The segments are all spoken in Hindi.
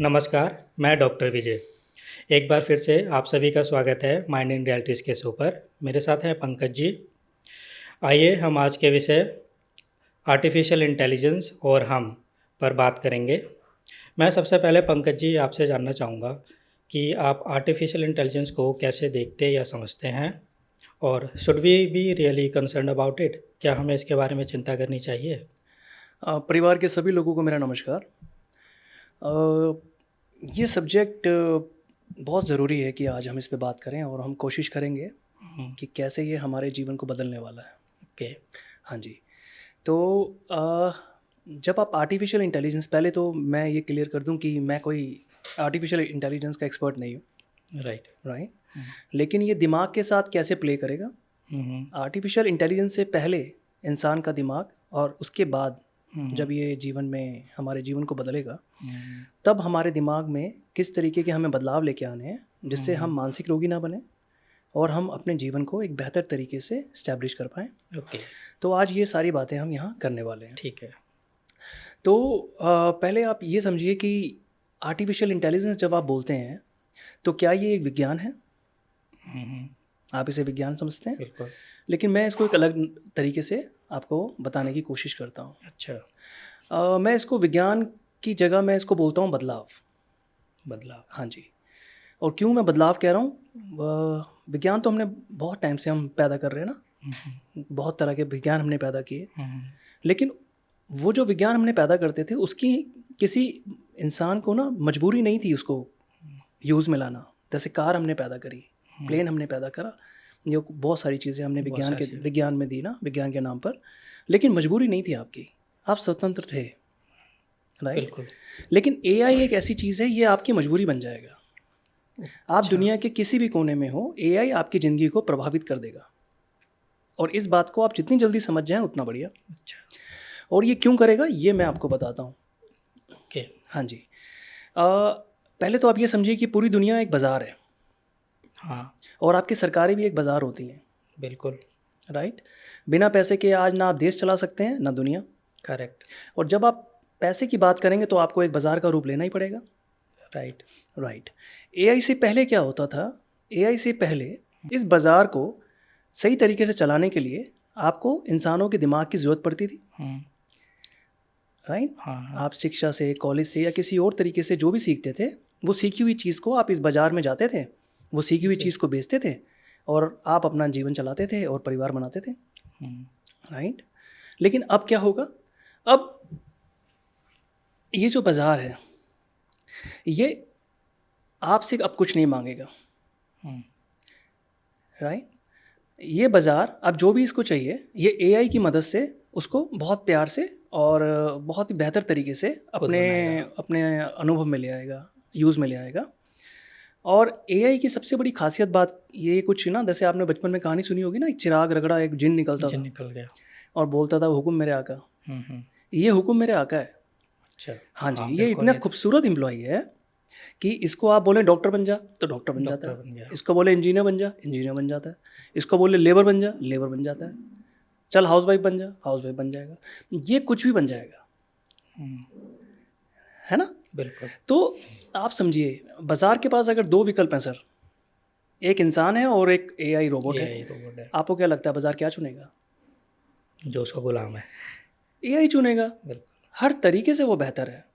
नमस्कार, मैं डॉक्टर विजय। एक बार फिर से आप सभी का स्वागत है माइंड इन रियलिटीज़ के शो पर। मेरे साथ हैं पंकज जी। आइए हम आज के विषय आर्टिफ़िशियल इंटेलिजेंस और हम पर बात करेंगे। मैं सबसे पहले पंकज जी आपसे जानना चाहूँगा कि आप आर्टिफ़िशियल इंटेलिजेंस को कैसे देखते या समझते हैं? और should we be really concerned about it? क्या हमें इसके बारे में चिंता करनी चाहिए? परिवार के सभी लोगों को मेरा नमस्कार। ये सब्जेक्ट बहुत ज़रूरी है कि आज हम इस पे बात करें और हम कोशिश करेंगे कि कैसे ये हमारे जीवन को बदलने वाला है। ओके। हाँ जी। तो जब आप आर्टिफ़िशियल इंटेलिजेंस, पहले तो मैं ये क्लियर कर दूं कि मैं कोई आर्टिफ़िशियल इंटेलिजेंस का एक्सपर्ट नहीं हूँ, राइट। राइट। लेकिन ये दिमाग के साथ कैसे प्ले करेगा, आर्टिफ़िशियल इंटेलिजेंस से पहले इंसान का दिमाग और उसके बाद जब ये जीवन में हमारे जीवन को बदलेगा, तब हमारे दिमाग में किस तरीके के हमें बदलाव लेके आने हैं जिससे हम मानसिक रोगी ना बने और हम अपने जीवन को एक बेहतर तरीके से स्टैब्लिश कर पाएँ। ओके। तो आज ये सारी बातें हम यहाँ करने वाले हैं। ठीक है। तो पहले आप ये समझिए कि आर्टिफ़िशियल इंटेलिजेंस जब आप बोलते हैं तो क्या ये एक विज्ञान है? आप इसे विज्ञान समझते हैं, बिल्कुल। लेकिन मैं इसको एक अलग तरीके से आपको बताने की कोशिश करता हूँ। अच्छा। मैं इसको विज्ञान की जगह मैं इसको बोलता हूँ बदलाव। बदलाव। हाँ जी। और क्यों मैं बदलाव कह रहा हूँ? विज्ञान तो हमने बहुत टाइम से हम पैदा कर रहे हैं ना, बहुत तरह के विज्ञान हमने पैदा किए, लेकिन वो जो विज्ञान हमने पैदा करते थे उसकी किसी इंसान को ना मजबूरी नहीं थी उसको यूज़ में लाना। जैसे कार हमने पैदा करी, प्लेन हमने पैदा करा, ये बहुत सारी चीज़ें हमने विज्ञान में दी ना, विज्ञान के नाम पर, लेकिन मजबूरी नहीं थी आपकी, आप स्वतंत्र थे, राइट। बिल्कुल। लेकिन एआई एक ऐसी चीज़ है, ये आपकी मजबूरी बन जाएगा। आप अच्छा। दुनिया के किसी भी कोने में हो, एआई आपकी ज़िंदगी को प्रभावित कर देगा, और इस बात को आप जितनी जल्दी समझ जाएं उतना बढ़िया। अच्छा। और ये क्यों करेगा ये मैं आपको बताता हूँ। ओके। हाँ जी। पहले तो आप ये समझिए कि पूरी दुनिया एक बाज़ार है, हाँ, और आपकी सरकारें भी एक बाज़ार होती हैं, बिल्कुल। राइट। बिना पैसे के आज ना आप देश चला सकते हैं ना दुनिया। करेक्ट। और जब आप पैसे की बात करेंगे तो आपको एक बाज़ार का रूप लेना ही पड़ेगा, राइट। राइट। एआई से पहले क्या होता था? एआई से पहले इस बाज़ार को सही तरीके से चलाने के लिए आपको इंसानों के दिमाग की ज़रूरत पड़ती थी, राइट। हाँ, आप शिक्षा से, कॉलेज से या किसी और तरीके से जो भी सीखते थे, वो सीखी हुई चीज़ को आप इस बाज़ार में जाते थे, वो सीखी हुई चीज़ को बेचते थे और आप अपना जीवन चलाते थे और परिवार बनाते थे, राइट। लेकिन अब क्या होगा? अब ये जो बाज़ार है ये आपसे अब कुछ नहीं मांगेगा, राइट। ये बाज़ार अब जो भी इसको चाहिए ये एआई की मदद से उसको बहुत प्यार से और बहुत ही बेहतर तरीके से अपने अपने अनुभव में ले आएगा, यूज़ में ले आएगा। और एआई की सबसे बड़ी खासियत बात ये कुछ ना, जैसे आपने बचपन में कहानी सुनी होगी ना, एक चिराग रगड़ा एक जिन निकलता था, निकल गया और बोलता था हुक्म मेरे आका। ये हुक्म मेरे आका है। अच्छा। हाँ जी। ये इतना खूबसूरत एम्प्लॉई है कि इसको आप बोले डॉक्टर बन जा तो डॉक्टर बन जाता है, इसको बोले इंजीनियर बन जा इंजीनियर बन जाता है, इसको बोले लेबर बन जा लेबर बन जाता है, चल हाउस वाइफ बन जा हाउस वाइफ बन जाएगा, ये कुछ भी बन जाएगा, है ना। बिल्कुल। तो आप समझिए बाज़ार के पास अगर दो विकल्प हैं सर, एक इंसान है और एक एआई रोबोट है, आपको क्या लगता है बाज़ार क्या चुनेगा? जो उसका गुलाम है एआई चुनेगा। बिल्कुल। हर तरीके से वो बेहतर है,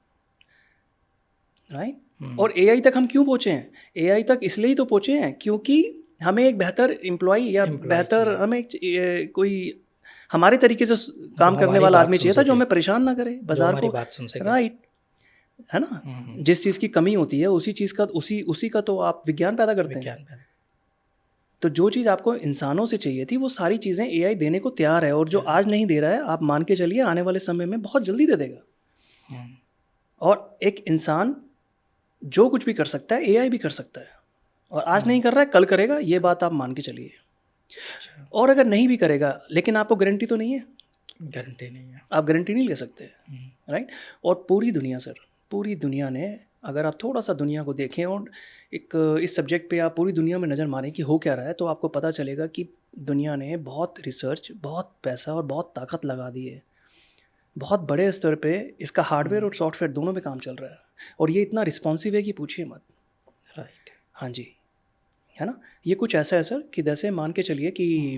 राइट। और एआई तक हम क्यों पहुँचे हैं? एआई तक इसलिए ही तो पहुँचे हैं क्योंकि हमें एक बेहतर एम्प्लॉई या बेहतर हमें कोई हमारे तरीके से काम करने वाला आदमी चाहिए था जो हमें परेशान ना करे बाजार को, राइट, है ना। जिस चीज़ की कमी होती है उसी चीज़ का उसी का तो आप विज्ञान पैदा करते हैं। तो जो चीज़ आपको इंसानों से चाहिए थी वो सारी चीज़ें एआई देने को तैयार है, और जो आज नहीं दे रहा है आप मान के चलिए आने वाले समय में बहुत जल्दी दे देगा। और एक इंसान जो कुछ भी कर सकता है एआई भी कर सकता है, और आज नहीं कर रहा है कल करेगा, ये बात आप मान के चलिए। और अगर नहीं भी करेगा लेकिन आपको गारंटी तो नहीं है, गारंटी नहीं है, आप गारंटी नहीं ले सकते, राइट। और पूरी दुनिया सर, पूरी दुनिया ने, अगर आप थोड़ा सा दुनिया को देखें और एक इस सब्जेक्ट पे आप पूरी दुनिया में नज़र मारें कि हो क्या रहा है, तो आपको पता चलेगा कि दुनिया ने बहुत रिसर्च, बहुत पैसा और बहुत ताकत लगा दी है बहुत बड़े स्तर पे इसका हार्डवेयर और सॉफ्टवेयर दोनों पे काम चल रहा है, और ये इतना रिस्पॉन्सिव है कि पूछिए मत। राइट। हाँ जी, है ना। ये कुछ ऐसा है सर कि जैसे मान के चलिए कि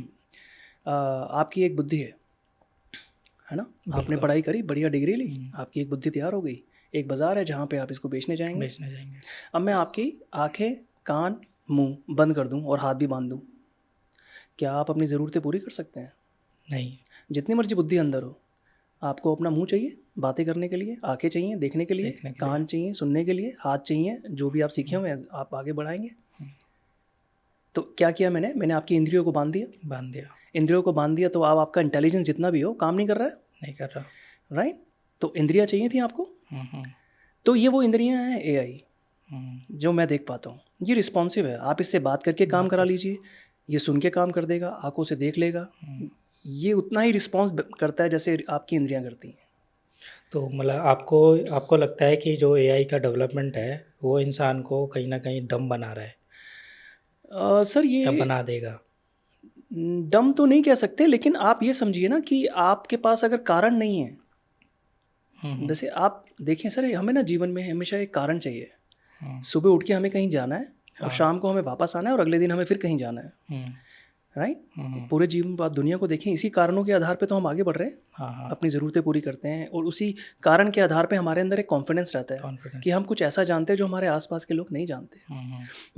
आपकी एक बुद्धि है ना, आपने पढ़ाई करी, बढ़िया डिग्री ली, आपकी एक बुद्धि तैयार हो गई, एक बाज़ार है जहाँ पे आप इसको बेचने जाएंगे। अब मैं आपकी आंखें, कान, मुंह बंद कर दूं और हाथ भी बांध दूं, क्या आप अपनी ज़रूरतें पूरी कर सकते हैं? नहीं। जितनी मर्जी बुद्धि अंदर हो, आपको अपना मुंह चाहिए बातें करने के लिए, आंखें चाहिए देखने के लिए, कान चाहिए सुनने के लिए, हाथ चाहिए जो भी आप सीखे हुए हैं आप आगे बढ़ाएंगे। तो क्या किया मैंने आपकी इंद्रियों को बांध दिया। इंद्रियों को बांध दिया तो अब आपका इंटेलिजेंस जितना भी हो काम नहीं कर रहा है, नहीं कर रहा। राइट। तो इंद्रियां चाहिए थी आपको, तो ये वो इंद्रियां हैं एआई जो मैं देख पाता हूँ। ये रिस्पॉन्सिव है, आप इससे बात करके काम करा लीजिए, ये सुन के काम कर देगा, आंखों से देख लेगा, ये उतना ही रिस्पॉन्स करता है जैसे आपकी इंद्रियां करती हैं। तो मतलब आपको लगता है कि जो एआई का डेवलपमेंट है वो इंसान को कहीं ना कहीं डम बना रहा है, सर ये या बना देगा? डम तो नहीं कह सकते, लेकिन आप ये समझिए ना कि आपके पास अगर कारण नहीं है, जैसे आप देखें सर, हमें ना जीवन में हमेशा एक कारण चाहिए। सुबह उठ के हमें कहीं जाना है और शाम को हमें वापस आना है और अगले दिन हमें फिर कहीं जाना है, राइट। पूरे जीवन बाद दुनिया को देखें, इसी कारणों के आधार पे तो हम आगे बढ़ रहे हैं, अपनी ज़रूरतें पूरी करते हैं, और उसी कारण के आधार पे हमारे अंदर एक कॉन्फिडेंस रहता है कि हम कुछ ऐसा जानते हैं जो हमारे आसपास के लोग नहीं जानते।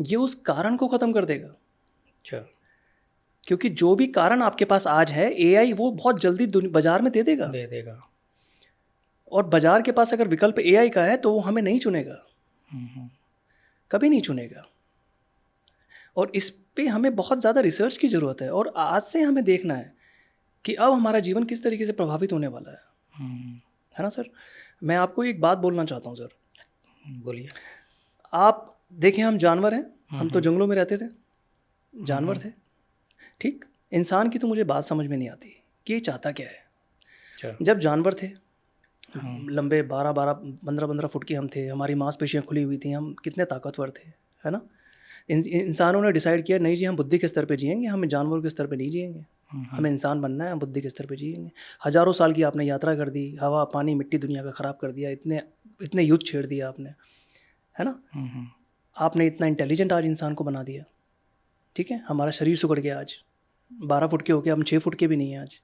ये उस कारण को ख़त्म कर देगा। अच्छा। क्योंकि जो भी कारण आपके पास आज है, एआई वो बहुत जल्दी बाजार में दे देगा। और बाजार के पास अगर विकल्प एआई का है तो वो हमें नहीं चुनेगा, कभी नहीं चुनेगा। और इस पे हमें बहुत ज़्यादा रिसर्च की ज़रूरत है, और आज से हमें देखना है कि अब हमारा जीवन किस तरीके से प्रभावित होने वाला है ना सर। मैं आपको एक बात बोलना चाहता हूँ सर। बोलिए। आप देखें, हम जानवर हैं, हम तो जंगलों में रहते थे, जानवर थे, ठीक। इंसान की तो मुझे बात समझ में नहीं आती कि ये चाहता क्या है। जब जानवर थे, लंबे 12-15 फुट के हम थे, हमारी मांसपेशियाँ खुली हुई थी, हम कितने ताकतवर थे, है ना। इंसानों ने डिसाइड किया नहीं जी, हम बुद्धि के स्तर पे जिएंगे, हम जानवरों के स्तर पे नहीं जिएंगे, हमें इंसान बनना है, हम बुद्धि के स्तर पे जिएंगे। हज़ारों साल की आपने यात्रा कर दी, हवा पानी मिट्टी दुनिया का ख़राब कर दिया, इतने युद्ध छेड़ दिया आपने, है ना। आपने इतना इंटेलिजेंट आज इंसान को बना दिया, ठीक है। हमारा शरीर सुगड़ गया, आज 12 फुट के होके हम 6 फुट के भी नहीं हैं आज।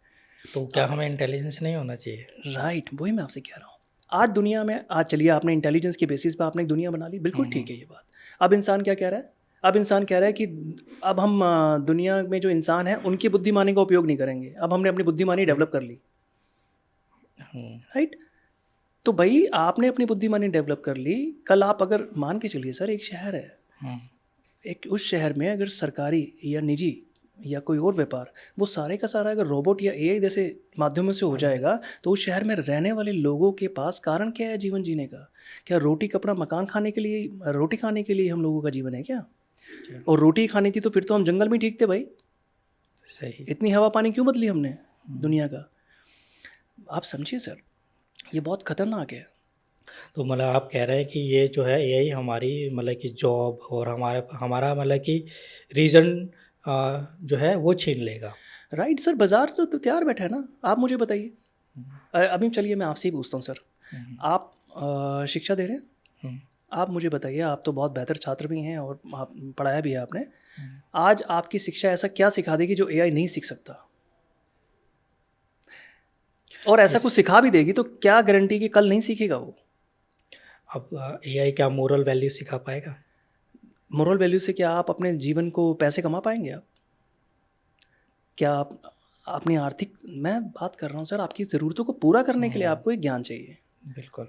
तो क्या हमें इंटेलिजेंस नहीं होना चाहिए? राइट, वही मैं आपसे कह रहा हूँ। आज दुनिया में, आज चलिए आपने इंटेलिजेंस के बेसिस पे आपने एक दुनिया बना ली, बिल्कुल ठीक है ये बात। अब इंसान क्या कह रहा है? अब इंसान कह रहा है कि अब हम दुनिया में जो इंसान है उनकी बुद्धिमानी का उपयोग नहीं करेंगे, अब हमने अपनी बुद्धिमानी डेवलप कर ली, राइट। तो भाई आपने अपनी बुद्धिमानी डेवलप कर ली, कल आप अगर मान के चलिए सर, एक शहर है, एक उस शहर में अगर सरकारी या निजी या कोई और व्यापार, वो सारे का सारा अगर रोबोट या एआई जैसे माध्यमों से हो जाएगा, तो उस शहर में रहने वाले लोगों के पास कारण क्या है जीवन जीने का? क्या रोटी कपड़ा मकान खाने के लिए, रोटी खाने के लिए हम लोगों का जीवन है क्या? और रोटी खानी थी तो फिर तो हम जंगल में ठीक थे भाई, सही। इतनी हवा पानी क्यों बदली हमने दुनिया का? आप समझिए सर, ये बहुत खतरनाक है। तो मतलब आप कह रहे हैं कि ये जो है एआई हमारी मतलब कि जॉब और हमारा मतलब कि रीज़न जो है वो छीन लेगा। राइट सर, बाजार तो तैयार बैठा है ना। आप मुझे बताइए, अभी चलिए मैं आपसे ही पूछता हूँ सर, आप शिक्षा दे रहे हैं, आप मुझे बताइए, आप तो बहुत बेहतर छात्र भी हैं और आप पढ़ाया भी है आपने, आज आपकी शिक्षा ऐसा क्या सिखा देगी जो एआई नहीं सीख सकता? और ऐसा कुछ सिखा भी देगी तो क्या गारंटी कि कल नहीं सीखेगा वो? अब एआई क्या मोरल वैल्यू सिखा पाएगा? मोरल वैल्यू से क्या आप अपने जीवन को पैसे कमा पाएंगे? आप क्या आप अपनी आर्थिक, मैं बात कर रहा हूँ सर, आपकी ज़रूरतों को पूरा करने के लिए आपको एक ज्ञान चाहिए। बिल्कुल।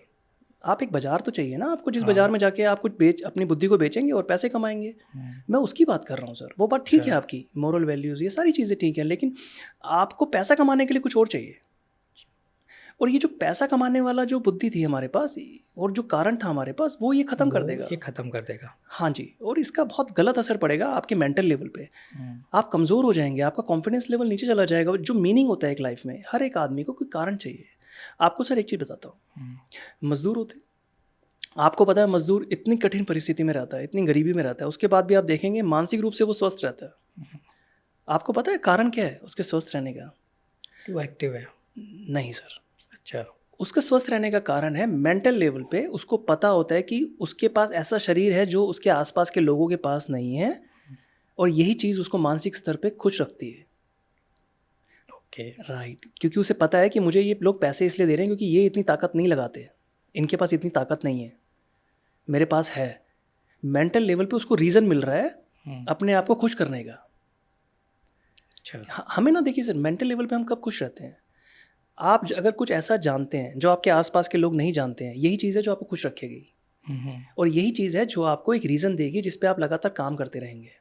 आप एक बाज़ार तो चाहिए ना आपको, जिस बाज़ार में जाके आप कुछ अपनी बुद्धि को बेचेंगे और पैसे कमाएंगे। मैं उसकी बात कर रहा हूँ सर। वो बात ठीक है आपकी, मोरल वैल्यूज़ ये सारी चीज़ें ठीक है, लेकिन आपको पैसा कमाने के लिए कुछ और चाहिए। और ये जो पैसा कमाने वाला जो बुद्धि थी हमारे पास और जो कारण था हमारे पास, वो ये ख़त्म कर देगा। ये ख़त्म कर देगा। हाँ जी, और इसका बहुत गलत असर पड़ेगा आपके मेंटल लेवल पे। आप कमज़ोर हो जाएंगे, आपका कॉन्फिडेंस लेवल नीचे चला जाएगा। जो मीनिंग होता है एक लाइफ में, हर एक आदमी को कोई कारण चाहिए। आपको सर एक चीज़ बताता हूँ, मज़दूर होते, आपको पता है मज़दूर इतनी कठिन परिस्थिति में रहता है, इतनी गरीबी में रहता है, उसके बाद भी आप देखेंगे मानसिक रूप से वो स्वस्थ रहता है। आपको पता है कारण क्या है उसके स्वस्थ रहने का? वो एक्टिव है। नहीं सर। अच्छा। उसका स्वस्थ रहने का कारण है मेंटल लेवल पे उसको पता होता है कि उसके पास ऐसा शरीर है जो उसके आसपास के लोगों के पास नहीं है, और यही चीज़ उसको मानसिक स्तर पे खुश रखती है। ओके। राइट, क्योंकि उसे पता है कि मुझे ये लोग पैसे इसलिए दे रहे हैं क्योंकि ये इतनी ताकत नहीं लगाते, इनके पास इतनी ताकत नहीं है, मेरे पास है। मेंटल लेवल पे उसको रीज़न मिल रहा है अपने आप को खुश करने का। अच्छा। हमें ना देखिए सर, मेंटल लेवल पे हम कब खुश रहते हैं? आप अगर कुछ ऐसा जानते हैं जो आपके आसपास के लोग नहीं जानते हैं, यही चीज़ है जो आपको खुश रखेगी, और यही चीज़ है जो आपको एक रीज़न देगी जिस पे आप लगातार काम करते रहेंगे।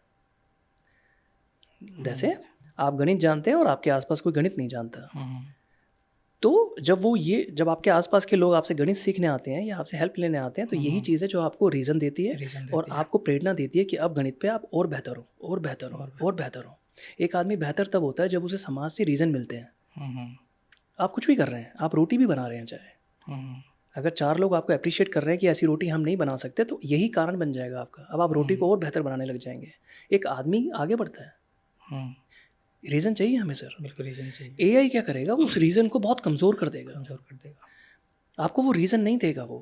जैसे आप गणित जानते हैं और आपके आसपास कोई गणित नहीं जानता, तो जब आपके आसपास के लोग आपसे गणित सीखने आते हैं या आपसे हेल्प लेने आते हैं, तो यही चीज़ है जो आपको रीज़न देती है और आपको प्रेरणा देती है कि अब गणित पे आप और बेहतर हो, और बेहतर हो, और बेहतर हो। एक आदमी बेहतर तब होता है जब उसे समाज से रीज़न मिलते हैं। आप कुछ भी कर रहे हैं, आप रोटी भी बना रहे हैं चाहे, अगर 4 लोग आपको अप्रिशिएट कर रहे हैं कि ऐसी रोटी हम नहीं बना सकते, तो यही कारण बन जाएगा आपका। अब आप रोटी को और बेहतर बनाने लग जाएंगे। एक आदमी आगे बढ़ता है, रीज़न चाहिए हमें सर, बिल्कुल रीज़न चाहिए। एआई क्या करेगा, उस रीज़न को बहुत कमज़ोर कर देगा, आपको वो रीज़न नहीं देगा वो।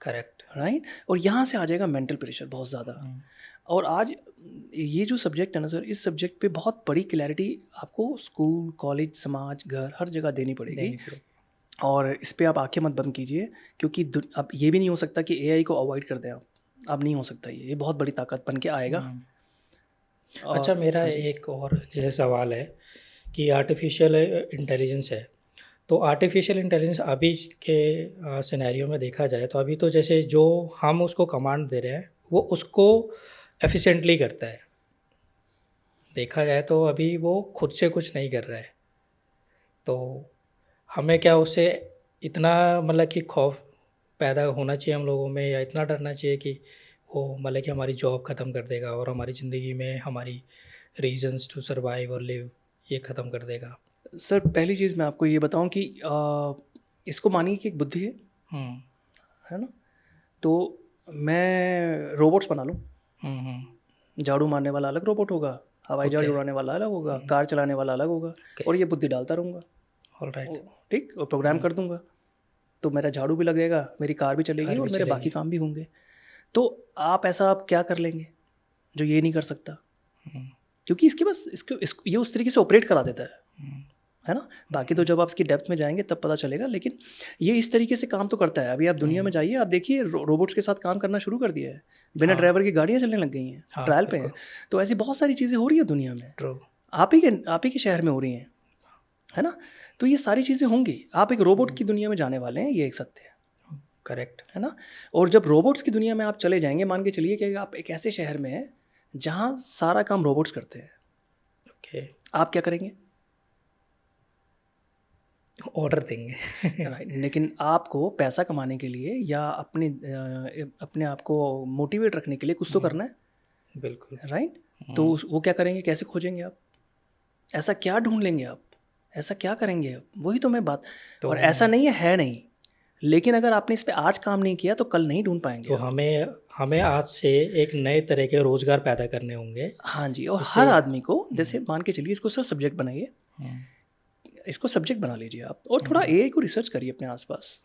करेक्ट। राइट, और यहाँ से आ जाएगा मेंटल प्रेशर बहुत ज़्यादा। और आज ये जो सब्जेक्ट है ना सर, इस सब्जेक्ट पे बहुत बड़ी क्लैरिटी आपको स्कूल, कॉलेज, समाज, घर, हर जगह देनी पड़ेगी। और इस पे आप आंखें मत बंद कीजिए, क्योंकि अब ये भी नहीं हो सकता कि एआई को अवॉइड कर दें आप। अब नहीं हो सकता, ये बहुत बड़ी ताकत बन के आएगा। अच्छा, मेरा एक और जैसे सवाल है कि आर्टिफिशियल इंटेलिजेंस है, तो आर्टिफिशियल इंटेलिजेंस अभी के सिनेरियो में देखा जाए तो अभी तो जैसे जो हम उसको कमांड दे रहे हैं वो उसको एफिशिएंटली करता है। देखा जाए तो अभी वो खुद से कुछ नहीं कर रहा है, तो हमें क्या उससे इतना मतलब कि खौफ पैदा होना चाहिए हम लोगों में, या इतना डरना चाहिए कि वो मतलब कि हमारी जॉब ख़त्म कर देगा और हमारी ज़िंदगी में हमारी रीजंस टू सर्वाइव और लिव ये ख़त्म कर देगा? सर पहली चीज़ मैं आपको ये बताऊं कि इसको मानिए कि एक बुद्धि है ना, तो मैं रोबोट्स बना लूँ, झाड़ू मारने वाला अलग रोबोट होगा, हवाई जहाज उड़ाने वाला अलग होगा, कार चलाने वाला अलग होगा, और ये बुद्धि डालता रहूँगा। ऑलराइट, ठीक, और प्रोग्राम कर दूंगा, तो मेरा झाड़ू भी लगेगा, मेरी कार भी चलेगी, और मेरे बाकी काम भी होंगे। तो आप क्या कर लेंगे जो ये नहीं कर सकता? क्योंकि इसके बस ये उस तरीके से ऑपरेट करा देता है ना। बाकी तो जब आप इसकी डेप्थ में जाएंगे तब पता चलेगा, लेकिन ये इस तरीके से काम तो करता है। अभी आप दुनिया में जाइए, आप देखिए रोबोट्स के साथ काम करना शुरू कर दिया है, बिना ड्राइवर की गाड़ियाँ चलने लग गई हैं, ट्रायल पे हैं। तो ऐसी बहुत सारी चीज़ें हो रही है दुनिया में, आप ही के शहर में हो रही हैं, है ना। तो ये सारी चीज़ें होंगी, आप एक रोबोट की दुनिया में जाने वाले हैं, ये एक सत्य है। करेक्ट है ना। और जब रोबोट्स की दुनिया में आप चले जाएंगे, मान के चलिए कि आप एक ऐसे शहर में हैं जहाँ सारा काम रोबोट्स करते हैं, ओके, आप क्या करेंगे? ऑर्डर देंगे। राइट, लेकिन आपको पैसा कमाने के लिए या अपने आप को मोटिवेट रखने के लिए कुछ तो करना है। बिल्कुल। राइट, तो वो क्या करेंगे, कैसे खोजेंगे आप, ऐसा क्या ढूंढ लेंगे आप, ऐसा क्या करेंगे आप? वही तो मैं बात। तो और ऐसा नहीं है नहीं, लेकिन अगर आपने इस पे आज काम नहीं किया तो कल नहीं ढूंढ पाएंगे। तो हमें आज से एक नए तरह के रोजगार पैदा करने होंगे। हाँ जी, और हर आदमी को, जैसे मान के चलिए इसको सर सब्जेक्ट बनाइए, इसको सब्जेक्ट बना लीजिए आप, और थोड़ा एआई को रिसर्च करिए अपने आसपास।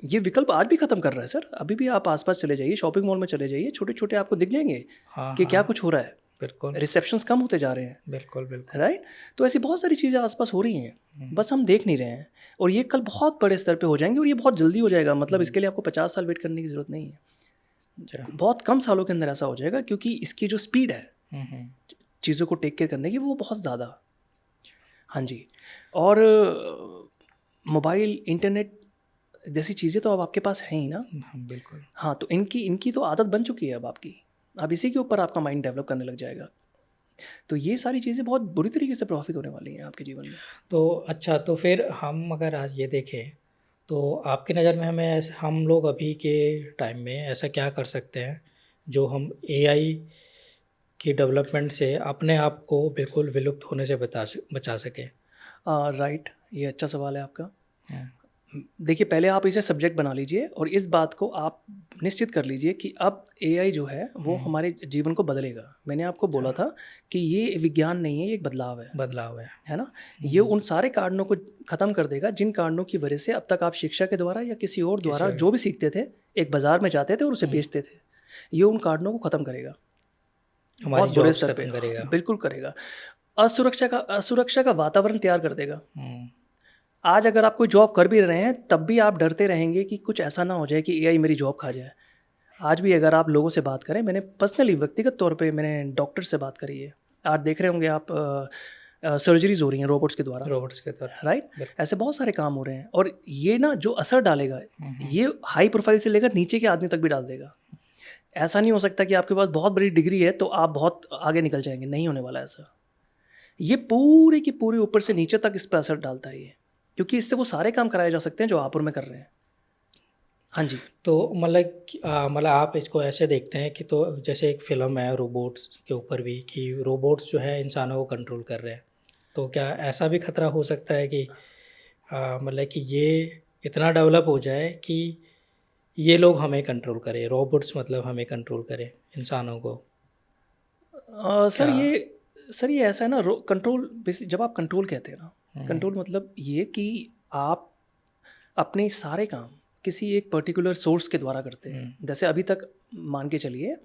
ये विकल्प आज भी खत्म कर रहा है सर। अभी भी आप आसपास चले जाइए, शॉपिंग मॉल में चले जाइए, छोटे छोटे आपको दिख जाएंगे कि क्या कुछ हो रहा है। बिल्कुल, रिसेप्शंस कम होते जा रहे हैं। बिल्कुल बिल्कुल। राइट, तो ऐसी बहुत सारी चीज़ें आसपास हो रही हैं, बस हम देख नहीं रहे हैं, और ये कल बहुत बड़े स्तर पे हो जाएंगे, और ये बहुत जल्दी हो जाएगा। मतलब इसके लिए आपको 50 साल वेट करने की ज़रूरत नहीं है, बहुत कम सालों के अंदर ऐसा हो जाएगा, क्योंकि इसकी जो स्पीड है चीज़ों को टेक केयर करने की, वो बहुत ज़्यादा। हाँ जी, और मोबाइल, इंटरनेट जैसी चीज़ें तो अब आपके पास हैं ही ना। बिल्कुल। हाँ, तो इनकी तो आदत बन चुकी है अब आपकी, अब इसी के ऊपर आपका माइंड डेवलप करने लग जाएगा। तो ये सारी चीज़ें बहुत बुरी तरीके से प्रभावित होने वाली हैं आपके जीवन में। तो अच्छा, तो फिर हम अगर आज ये देखें तो आपकी नज़र में हम लोग अभी के टाइम में ऐसा क्या कर सकते हैं जो हम एआई की डेवलपमेंट से अपने आप को बिल्कुल विलुप्त होने से बचा सकें? राइट, ये अच्छा सवाल है आपका। देखिए, पहले आप इसे सब्जेक्ट बना लीजिए और इस बात को आप निश्चित कर लीजिए कि अब एआई जो है वो हमारे जीवन को बदलेगा। मैंने आपको बोला था कि ये विज्ञान नहीं है, ये एक बदलाव बदलाव है ना? ये उन सारे कारणों को ख़त्म कर देगा जिन कारणों की वजह से अब तक आप शिक्षा के द्वारा या किसी और द्वारा जो भी सीखते थे, एक बाज़ार में जाते थे और उसे बेचते थे। ये उन कारणों को ख़त्म करेगा, बहुत बुरे स्तर पे करेगा। बिल्कुल करेगा। असुरक्षा का वातावरण तैयार कर देगा। आज अगर आप कोई जॉब कर भी रहे हैं तब भी आप डरते रहेंगे कि कुछ ऐसा ना हो जाए कि एआई मेरी जॉब खा जाए। आज भी अगर आप लोगों से बात करें, मैंने पर्सनली व्यक्तिगत तौर पे मैंने डॉक्टर से बात करी है। आज देख रहे होंगे आप सर्जरीज हो रही हैं रोबोट्स के द्वारा, राइट? ऐसे बहुत सारे काम हो रहे हैं और ये ना जो असर डालेगा ये हाई प्रोफाइल से लेकर नीचे के आदमी तक भी डाल देगा। ऐसा नहीं हो सकता कि आपके पास बहुत बड़ी डिग्री है तो आप बहुत आगे निकल जाएंगे, नहीं होने वाला ऐसा। ये पूरे की पूरे ऊपर से नीचे तक इस पर असर डालता है ये, क्योंकि इससे वो सारे काम कराए जा सकते हैं जो आप और मैं कर रहे हैं। हाँ जी। तो मतलब आप इसको ऐसे देखते हैं कि तो जैसे एक फिल्म है रोबोट्स के ऊपर भी कि रोबोट्स जो है इंसानों को कंट्रोल कर रहे हैं, तो क्या ऐसा भी खतरा हो सकता है कि मतलब कि ये इतना डेवलप हो जाए कि ये लोग हमें कंट्रोल करें, रोबोट्स मतलब हमें कंट्रोल करें इंसानों को? सर ये ऐसा है ना, कंट्रोल जब आप कंट्रोल कहते हैं ना, कंट्रोल मतलब ये कि आप अपने सारे काम किसी एक पर्टिकुलर सोर्स के द्वारा करते हैं। जैसे अभी तक मान के चलिए,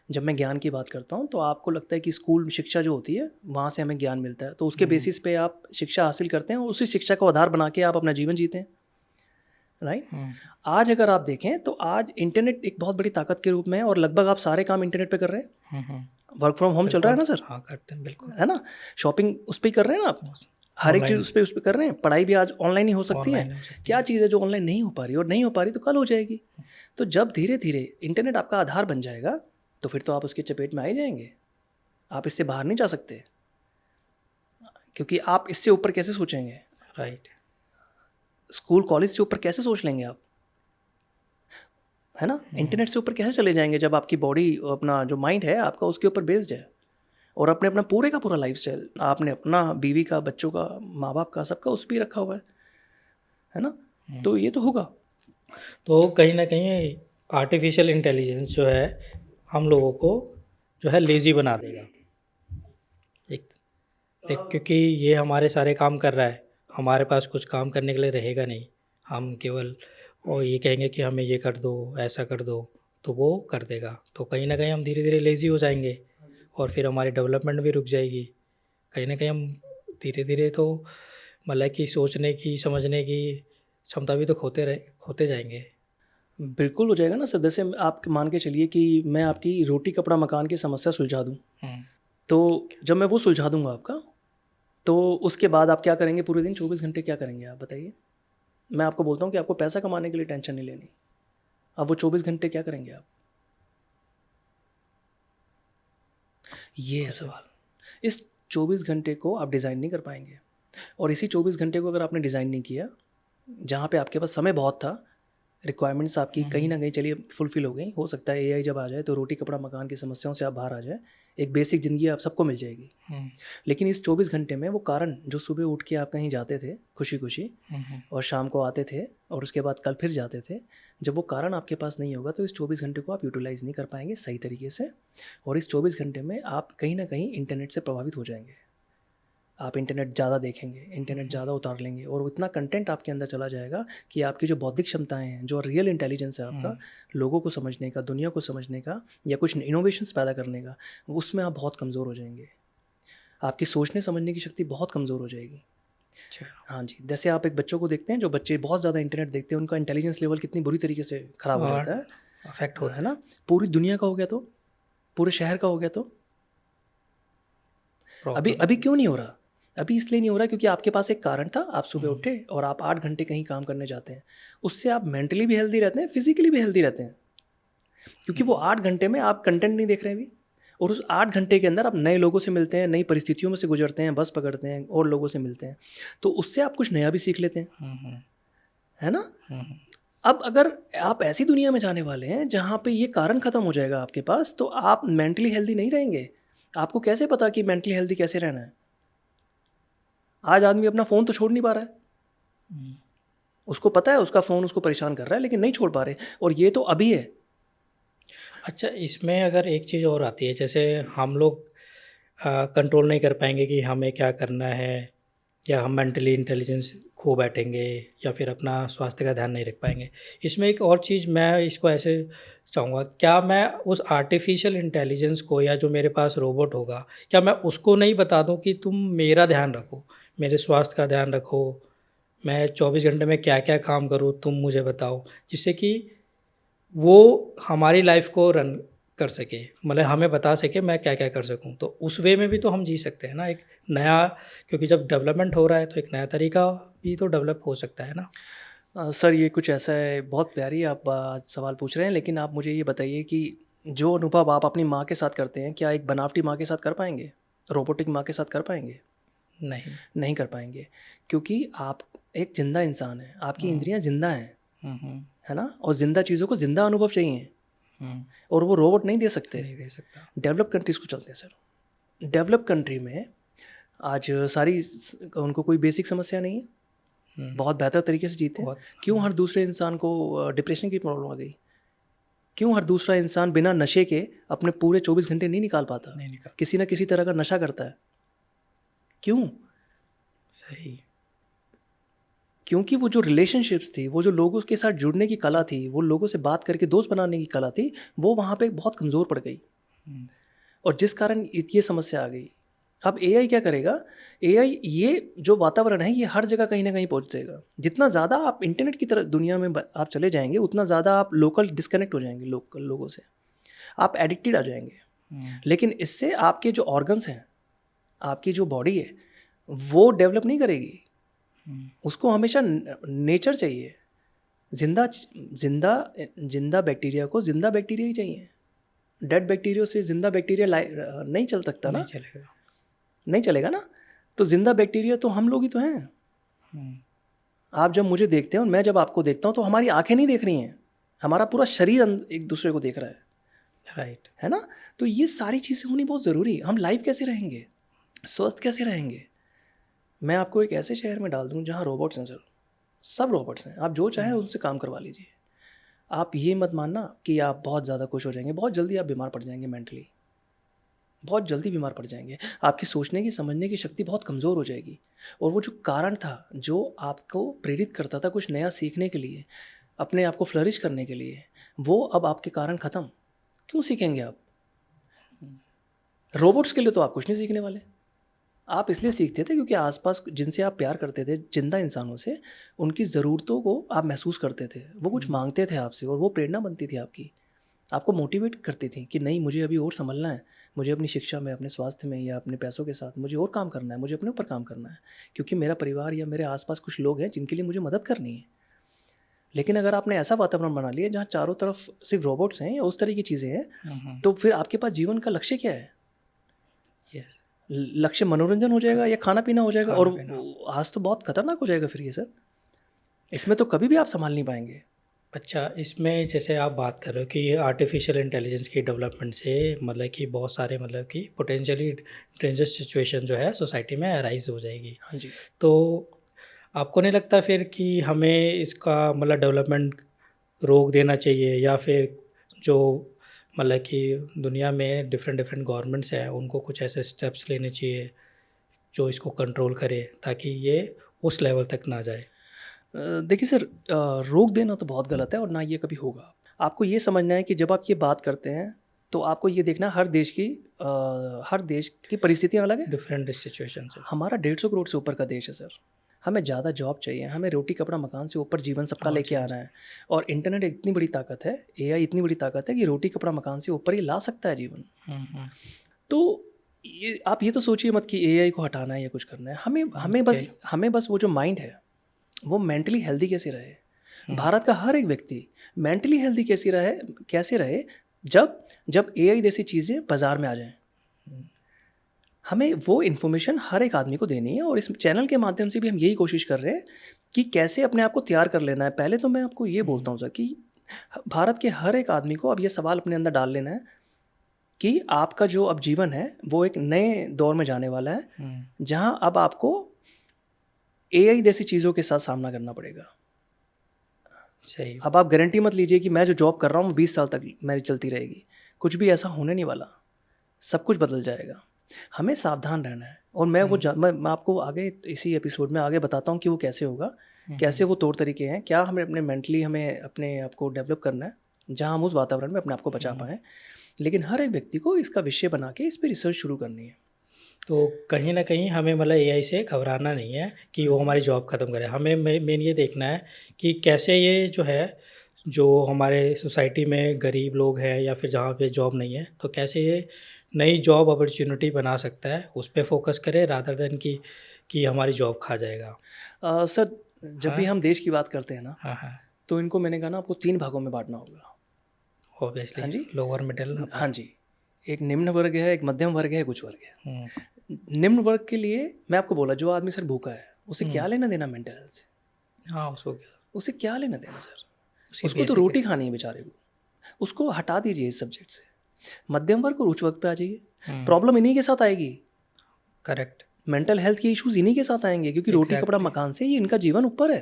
जब मैं ज्ञान की बात करता हूँ तो आपको लगता है कि स्कूल शिक्षा जो होती है वहाँ से हमें ज्ञान मिलता है, तो उसके बेसिस पे आप शिक्षा हासिल करते हैं और उसी शिक्षा को आधार बना के आप अपना जीवन जीते हैं, राइट? आज अगर आप देखें तो आज इंटरनेट एक बहुत बड़ी ताकत के रूप में है और लगभग आप सारे काम इंटरनेट पे कर रहे हैं। वर्क फ्रॉम होम चल रहा है ना सर? हाँ, करते हैं बिल्कुल, है ना? शॉपिंग उस पर ही कर रहे हैं ना आप, हर एक चीज़ उस पर कर रहे हैं। पढ़ाई भी आज ऑनलाइन ही हो सकती है। क्या चीज़ है जो ऑनलाइन नहीं हो पा रही, और नहीं हो पा रही तो कल हो जाएगी। तो जब धीरे धीरे इंटरनेट आपका आधार बन जाएगा तो फिर तो आप उसकी चपेट में आ ही जाएंगे, आप इससे बाहर नहीं जा सकते, क्योंकि आप इससे ऊपर कैसे सोचेंगे, राइट? स्कूल कॉलेज से ऊपर कैसे सोच लेंगे आप, है ना? इंटरनेट से ऊपर कैसे चले जाएंगे जब आपकी बॉडी, अपना जो माइंड है आपका उसके ऊपर बेस्ड है, और अपने अपना पूरे का पूरा लाइफस्टाइल आपने अपना बीवी का, बच्चों का, माँ बाप का, सबका उस पर रखा हुआ है ना? तो ये तो होगा। तो कहीं ना कहीं आर्टिफिशियल इंटेलिजेंस जो है हम लोगों को जो है लेज़ी बना देगा, क्योंकि ये हमारे सारे काम कर रहा है, हमारे पास कुछ काम करने के लिए रहेगा नहीं। हम केवल और ये कहेंगे कि हमें ये कर दो, ऐसा कर दो, तो वो कर देगा। तो कहीं ना कहीं हम धीरे धीरे लेज़ी हो जाएंगे और फिर हमारी डेवलपमेंट भी रुक जाएगी। कहीं ना कहीं हम धीरे धीरे तो मतलब कि सोचने की, समझने की क्षमता भी तो खोते जाएंगे। बिल्कुल हो जाएगा ना सर। जैसे आप मान के चलिए कि मैं आपकी रोटी कपड़ा मकान की समस्या सुलझा दूँ, तो जब मैं वो सुलझा दूंगा आपका, तो उसके बाद आप क्या करेंगे पूरे दिन? 24 घंटे क्या करेंगे आप बताइए? मैं आपको बोलता हूँ कि आपको पैसा कमाने के लिए टेंशन नहीं लेनी, अब वो 24 घंटे क्या करेंगे आप? ये है सवाल। इस 24 घंटे को आप डिज़ाइन नहीं कर पाएंगे, और इसी 24 घंटे को अगर आपने डिज़ाइन नहीं किया, जहाँ पे आपके पास समय बहुत था, रिक्वायरमेंट्स आपकी कहीं ना कहीं चलिए फुलफिल हो गई, हो सकता है एआई जब आ जाए तो रोटी कपड़ा मकान की समस्याओं से आप बाहर आ जाए, एक बेसिक ज़िंदगी आप सबको मिल जाएगी। लेकिन इस 24 घंटे में वो कारण जो सुबह उठ के आप कहीं जाते थे खुशी खुशी और शाम को आते थे और उसके बाद कल फिर जाते थे, जब वो कारण आपके पास नहीं होगा तो इस 24 घंटे को आप यूटिलाइज़ नहीं कर पाएंगे सही तरीके से, और इस 24 घंटे में आप कहीं ना कहीं इंटरनेट से प्रभावित हो जाएंगे। आप इंटरनेट ज़्यादा देखेंगे, इंटरनेट ज़्यादा उतार लेंगे, और इतना कंटेंट आपके अंदर चला जाएगा कि आपकी जो बौद्धिक क्षमताएं हैं, जो रियल इंटेलिजेंस है आपका, लोगों को समझने का, दुनिया को समझने का, या कुछ इनोवेशंस पैदा करने का, उसमें आप बहुत कमज़ोर हो जाएंगे। आपकी सोचने समझने की शक्ति बहुत कमज़ोर हो जाएगी। हाँ जी। जैसे आप एक बच्चों को देखते हैं, जो बच्चे बहुत ज़्यादा इंटरनेट देखते हैं, उनका इंटेलिजेंस लेवल कितनी बुरी तरीके से ख़राब हो जाता है, अफेक्ट होता है ना? पूरी दुनिया का हो गया तो, पूरे शहर का हो गया तो। अभी क्यों नहीं हो रहा? अभी इसलिए नहीं हो रहा क्योंकि आपके पास एक कारण था, आप सुबह उठे और आप 8 घंटे कहीं काम करने जाते हैं, उससे आप मेंटली भी हेल्दी रहते हैं, फिजिकली भी हेल्दी रहते हैं, क्योंकि वो 8 घंटे में आप कंटेंट नहीं देख रहे हैं अभी, और उस 8 घंटे के अंदर आप नए लोगों से मिलते हैं, नई परिस्थितियों में से गुजरते हैं, बस पकड़ते हैं और लोगों से मिलते हैं, तो उससे आप कुछ नया भी सीख लेते हैं, है ना? अब अगर आप ऐसी दुनिया में जाने वाले हैं जहाँ पे ये कारण ख़त्म हो जाएगा आपके पास, तो आप मेंटली हेल्दी नहीं रहेंगे। आपको कैसे पता कि मेंटली हेल्दी कैसे रहना है? आज आदमी अपना फ़ोन तो छोड़ नहीं पा रहा है, उसको पता है उसका फ़ोन उसको परेशान कर रहा है, लेकिन नहीं छोड़ पा रहे, और ये तो अभी है। अच्छा, इसमें अगर एक चीज़ और आती है, जैसे हम लोग कंट्रोल नहीं कर पाएँगे कि हमें क्या करना है, या हम मेंटली इंटेलिजेंस खो बैठेंगे, या फिर अपना स्वास्थ्य का ध्यान नहीं रख पाएँगे। इसमें एक और चीज़ मैं इसको ऐसे चाहूँगा, क्या मैं उस आर्टिफ़िशियल इंटेलिजेंस को, या जो मेरे पास रोबोट होगा, क्या मैं उसको नहीं बता दूँ कि तुम मेरा ध्यान रखो, मेरे स्वास्थ्य का ध्यान रखो, मैं 24 घंटे में क्या-क्या काम करूँ तुम मुझे बताओ, जिससे कि वो हमारी लाइफ़ को रन कर सके, मतलब हमें बता सके मैं क्या-क्या कर सकूँ। तो उस वे में भी तो हम जी सकते हैं ना, एक नया, क्योंकि जब डेवलपमेंट हो रहा है तो एक नया तरीका भी तो डेवलप हो सकता है ना? सर ये कुछ ऐसा है, बहुत प्यारी आप आज सवाल पूछ रहे हैं, लेकिन आप मुझे ये बताइए कि जो अनुभव आप अपनी माँ के साथ करते हैं, क्या एक बनावटी माँ के साथ कर पाएँगे? रोबोटिक माँ के साथ कर पाएँगे? नहीं। नहीं कर पाएँगे, क्योंकि आप एक ज़िंदा इंसान हैं, आपकी हुँ, इंद्रियाँ ज़िंदा हैं, हुँ, हुँ, है ना? और ज़िंदा चीज़ों को ज़िंदा अनुभव चाहिए, हुँ, और वो रोबोट नहीं दे सकते। नहीं दे सकता। डेवलप कंट्रीज़ को चलते हैं सर। डेवलप कंट्री में आज सारी उनको कोई बेसिक समस्या नहीं है, हुँ, बहुत बेहतर तरीके से जीते हैं। बहुत। क्यों हर दूसरे इंसान को डिप्रेशन की प्रॉब्लम आ गई? क्यों हर दूसरा इंसान बिना नशे के अपने पूरे 24 घंटे नहीं निकाल पाता? नहीं निकल। किसी न किसी तरह का नशा करता है। क्यों? सही। क्योंकि वो जो रिलेशनशिप्स थी, वो जो लोगों के साथ जुड़ने की कला थी, वो लोगों से बात करके दोस्त बनाने की कला थी, वो वहाँ पे बहुत कमज़ोर पड़ गई, हुँ, और जिस कारण ये समस्या आ गई। अब एआई क्या करेगा? एआई ये जो वातावरण है, ये हर जगह कहीं न कहीं पहुँच जाएगा। जितना ज़्यादा आप इंटरनेट की तरफ दुनिया में आप चले जाएँगे, उतना ज़्यादा आप लोकल डिस्कनेक्ट हो जाएँगे लोकल लोगों से। आप एडिक्टेड आ जाएँगे। हुँ, लेकिन इससे आपके जो ऑर्गन्स हैं, आपकी जो बॉडी है, वो डेवलप नहीं करेगी। हुँ, उसको हमेशा नेचर चाहिए। ज़िंदा ज़िंदा ज़िंदा बैक्टीरिया को ज़िंदा बैक्टीरिया ही चाहिए। डेड बैक्टीरिया से ज़िंदा बैक्टीरिया नहीं चल सकता नहीं ना, चलेगा। नहीं चलेगा ना। तो ज़िंदा बैक्टीरिया तो हम लोग ही तो हैं। हुँ, आप जब मुझे देखते हैं और मैं जब आपको देखता हूँ, तो हमारी आँखें नहीं देख रही हैं, हमारा पूरा शरीर एक दूसरे को देख रहा राइट। है ना? तो ये सारी चीज़ें होनी बहुत ज़रूरी है। हम लाइव कैसे रहेंगे? स्वस्थ कैसे रहेंगे? मैं आपको एक ऐसे शहर में डाल दूँ जहाँ रोबोट्स हैं सर, सब रोबोट्स हैं। आप जो चाहें हुँ, उनसे काम करवा लीजिए। आप ये मत मानना कि आप बहुत ज़्यादा खुश हो जाएँगे, बहुत जल्दी आप बीमार पड़ जाएँगे मेंटली, बहुत जल्दी बीमार पड़ जाएँगे। आपकी सोचने की, समझने की शक्ति बहुत कमज़ोर हो जाएगी, और वो जो कारण था, जो आपको प्रेरित करता था कुछ नया सीखने के लिए, अपने आप को फ्लरिश करने के लिए, वो अब आपके कारण ख़त्म। क्यों सीखेंगे आप? रोबोट्स के लिए तो आप कुछ नहीं सीखने वाले। आप इसलिए सीखते थे क्योंकि आसपास जिनसे आप प्यार करते थे, जिंदा इंसानों से, उनकी ज़रूरतों को आप महसूस करते थे। वो कुछ हुँ, मांगते थे आपसे, और वो प्रेरणा बनती थी आपकी। आपको मोटिवेट करती थी कि नहीं, मुझे अभी और संभलना है, मुझे अपनी शिक्षा में, अपने स्वास्थ्य में, या अपने पैसों के साथ मुझे और काम करना है, मुझे अपने ऊपर काम करना है, क्योंकि मेरा परिवार या मेरे आसपास कुछ लोग हैं जिनके लिए मुझे मदद करनी है। लेकिन अगर आपने ऐसा वातावरण बना लिया जहाँ चारों तरफ सिर्फ रोबोट्स हैं या उस तरह की चीज़ें हैं, हुँ, हुँ, तो फिर आपके पास जीवन का लक्ष्य क्या है? यस। लक्ष्य मनोरंजन हो जाएगा या खाना पीना हो जाएगा, और खाना-पीना। आज तो बहुत खतरनाक हो जाएगा फिर ये सर। इसमें तो कभी भी आप संभाल नहीं पाएंगे। अच्छा, इसमें जैसे आप बात कर रहे हो कि ये आर्टिफ़िशियल इंटेलिजेंस की डेवलपमेंट से मतलब कि बहुत सारे, मतलब कि पोटेंशियली डेंजरस सिचुएशन जो है सोसाइटी में अराइज़ हो जाएगी। हाँ जी। तो आपको नहीं लगता फिर कि हमें इसका मतलब डेवलपमेंट रोक देना चाहिए, या फिर जो मतलब कि दुनिया में डिफरेंट डिफरेंट गवर्नमेंट्स हैं, उनको कुछ ऐसे स्टेप्स लेने चाहिए जो इसको कंट्रोल करे, ताकि ये उस लेवल तक ना जाए? देखिए सर, रोक देना तो बहुत गलत है, और ना ये कभी होगा। आपको ये समझना है कि जब आप ये बात करते हैं, तो आपको ये देखना है हर देश की परिस्थितियाँ अलग हैं। डिफरेंट सिचुएशन से। हमारा 150 करोड़ से ऊपर का देश है सर। हमें ज़्यादा जॉब चाहिए, हमें रोटी कपड़ा मकान से ऊपर जीवन सबका और लेके चीज़। आना है। और इंटरनेट इतनी बड़ी ताकत है, एआई इतनी बड़ी ताकत है कि रोटी कपड़ा मकान से ऊपर ही ला सकता है जीवन। हुँ, हुँ। तो ये आप ये तो सोचिए मत कि एआई को हटाना है या कुछ करना है। हमें हमें ओके। बस हमें बस वो जो माइंड है, वो मेंटली हेल्दी कैसे रहे। हुँ, भारत का हर एक व्यक्ति मेंटली हेल्दी कैसे रहे, जब जब एआई जैसी चीज़ें बाज़ार में आ जाएँ। हुँ, हमें वो इन्फॉर्मेशन हर एक आदमी को देनी है, और इस चैनल के माध्यम से भी हम यही कोशिश कर रहे हैं कि कैसे अपने आप को तैयार कर लेना है। पहले तो मैं आपको ये हुँ, बोलता हूँ सर कि भारत के हर एक आदमी को अब ये सवाल अपने अंदर डाल लेना है कि आपका जो अब जीवन है, वो एक नए दौर में जाने वाला है, हुँ, जहाँ अब आपको एआई जैसी चीज़ों के साथ सामना करना पड़ेगा। सही। अब आप गारंटी मत लीजिए कि मैं जो जॉब कर रहा हूँ 20 साल तक मेरी चलती रहेगी, कुछ भी ऐसा होने नहीं वाला, सब कुछ बदल जाएगा। हमें सावधान रहना है। और मैं आपको आगे इसी एपिसोड में आगे बताता हूँ कि वो कैसे होगा, कैसे वो तौर तरीके हैं, क्या हमें अपने मेंटली हमें अपने आप को डेवलप करना है जहाँ हम उस वातावरण में अपने आप को बचा पाएँ। लेकिन हर एक व्यक्ति को इसका विषय बना के इस पर रिसर्च शुरू करनी है। तो कहीं न कहीं हमें मतलब एआई से घबराना नहीं है कि वो हमारी जॉब ख़त्म करे। हमें मेन ये देखना है कि कैसे ये जो है, जो हमारे सोसाइटी में गरीब लोग हैं या फिर जहाँ पे जॉब नहीं है, तो कैसे ये नई जॉब अपॉर्च्युनिटी बना सकता है, उस पे फ़ोकस करें रादर देन कि हमारी जॉब खा जाएगा। सर, जब भी हाँ, हम देश की बात करते हैं ना, हाँ, हाँ, तो इनको मैंने कहा ना आपको 3 भागों में बाँटना होगा। ऑब्वियसली हाँ जी, लोअर मिडल हाँ अपर। जी। एक निम्न वर्ग है, एक मध्यम वर्ग है, एक उच्च वर्ग है। हुँ, निम्न वर्ग के लिए मैं आपको बोला, जो आदमी सर भूखा है, उसे हुँ, क्या लेना देना मेंटल हेल्थ से? हाँ, उसको क्या, उसे क्या लेना देना सर? उसकी उसको तो बेसिक रोटी खानी है बेचारे को। उसको हटा दीजिए इस सब्जेक्ट से। मध्यम वर्ग और उच्च वर्ग पे आ जाइए। हुँ, प्रॉब्लम इन्हीं के साथ आएगी। करेक्ट, मेंटल हेल्थ के इश्यूज़ इन्हीं के साथ आएँगे, क्योंकि रोटी, कपड़ा, एग्ज़ैक्टली, मकान से ही इनका जीवन ऊपर है।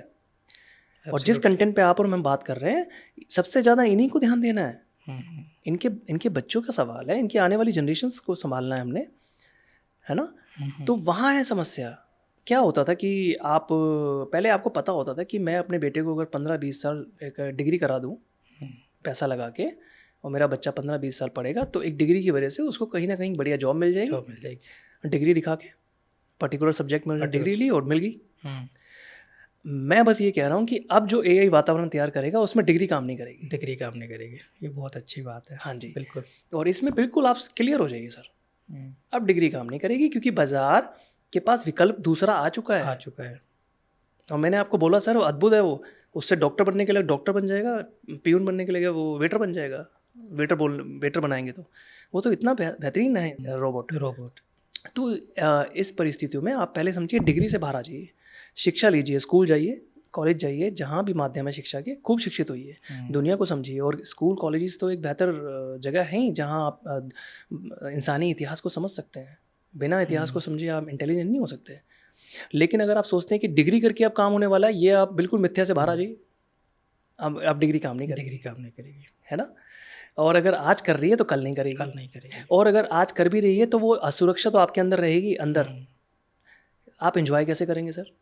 और जिस एब्सोल्युटली। कंटेंट पे आप और मैं बात कर रहे हैं, सबसे ज़्यादा इन्हीं को ध्यान देना है। हुँ, हुँ, इनके इनके बच्चों का सवाल है, इनकी आने वाली जनरेशन्स को सँभालना है हमने, है ना? हुँ, हुँ, तो वहाँ है समस्या। क्या होता था कि आप पहले आपको पता होता था कि मैं अपने बेटे को अगर 15-20 साल एक डिग्री करा दूँ, हुँ, पैसा लगा के, और मेरा बच्चा 15-20 साल पढ़ेगा, तो एक डिग्री की वजह से उसको कहीं न कहीं बढ़िया जॉब मिल जाएगी। जॉब मिल जाएगी। डिग्री दिखा के, पर्टिकुलर सब्जेक्ट में बट डिग्री ली और मिल गई। हुँ, मैं बस ये कह रहा हूँ कि अब जो एआई वातावरण तैयार करेगा, उसमें डिग्री काम नहीं करेगी। डिग्री काम नहीं करेगी। ये बहुत अच्छी बात है। हाँ जी। बिल्कुल। और इसमें बिल्कुल आप क्लियर हो जाइए सर। हुँ, अब डिग्री काम नहीं करेगी, क्योंकि बाज़ार के पास विकल्प दूसरा आ चुका आ है। चुका है। और मैंने आपको बोला सर, वो अद्भुत है वो। उससे डॉक्टर बनने के लिए डॉक्टर बन जाएगा, पियून बनने के लिए वो वेटर बन जाएगा। वेटर बनाएँगे तो। वो तो इतना बेहतरीन है रोबोट। रोबोट। तो इस परिस्थितियों में आप पहले समझिए, डिग्री से बाहर आ जाइए। शिक्षा लीजिए, स्कूल जाइए, कॉलेज जाइए, जहाँ भी माध्यम है शिक्षा के, खूब शिक्षित होइए। दुनिया को समझिए। और स्कूल, कॉलेजेस तो एक बेहतर जगह है ही, जहाँ आप इंसानी इतिहास को समझ सकते हैं। बिना इतिहास को समझे आप इंटेलिजेंट नहीं हो सकते। लेकिन अगर आप सोचते हैं कि डिग्री करके अब काम होने वाला है, ये आप बिल्कुल मिथ्या से बाहर आ जाइए। अब डिग्री काम नहीं करेगी, डिग्री काम नहीं करेगी। है ना? और अगर आज कर रही है तो कल नहीं करेगी। कल नहीं करेगी। और अगर आज कर भी रही है तो वो असुरक्षा तो आपके अंदर रहेगी अंदर। हुँ, आप एंजॉय कैसे करेंगे सर?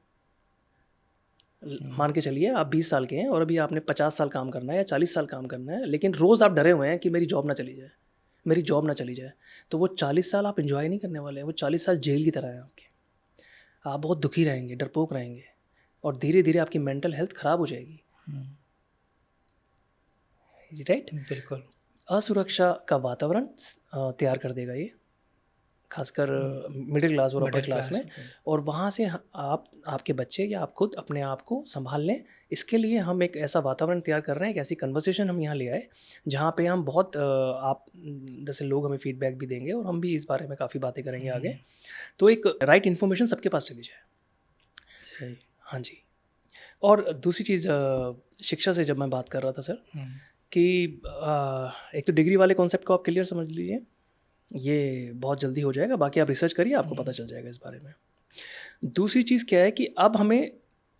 मान के चलिए आप 20 साल के हैं और अभी आपने 50 साल काम करना है या 40 साल काम करना है, लेकिन रोज़ आप डरे हुए हैं कि मेरी जॉब ना चली जाए, मेरी जॉब ना चली जाए। तो वो 40 साल आप एंजॉय नहीं करने वाले हैं, वो 40 साल जेल की तरह है आपके। आप बहुत दुखी रहेंगे, डरपोक रहेंगे, और धीरे धीरे आपकी मेंटल हेल्थ ख़राब हो जाएगी। हुँ, राइट? बिल्कुल। असुरक्षा का वातावरण तैयार कर देगा ये, खासकर मिडिल क्लास और अपर मिडल क्लास क्लास। में। और वहाँ से आप, आपके बच्चे या आप खुद अपने आप को संभाल लें। इसके लिए हम एक ऐसा वातावरण तैयार कर रहे हैं, एक ऐसी कन्वर्सेशन हम यहाँ ले आए, जहाँ पे हम बहुत आप जैसे लोग हमें फीडबैक भी देंगे और हम भी इस बारे में काफ़ी बातें करेंगे आगे। तो एक राइट इन्फॉर्मेशन सबके पास चली जाए। सही। हाँ जी। और दूसरी चीज़, शिक्षा से जब मैं बात कर रहा था सर, हुँ, कि एक तो डिग्री वाले कॉन्सेप्ट को आप क्लियर समझ लीजिए, ये बहुत जल्दी हो जाएगा। बाकी आप रिसर्च करिए, आपको पता चल जाएगा इस बारे में। दूसरी चीज़ क्या है कि अब हमें,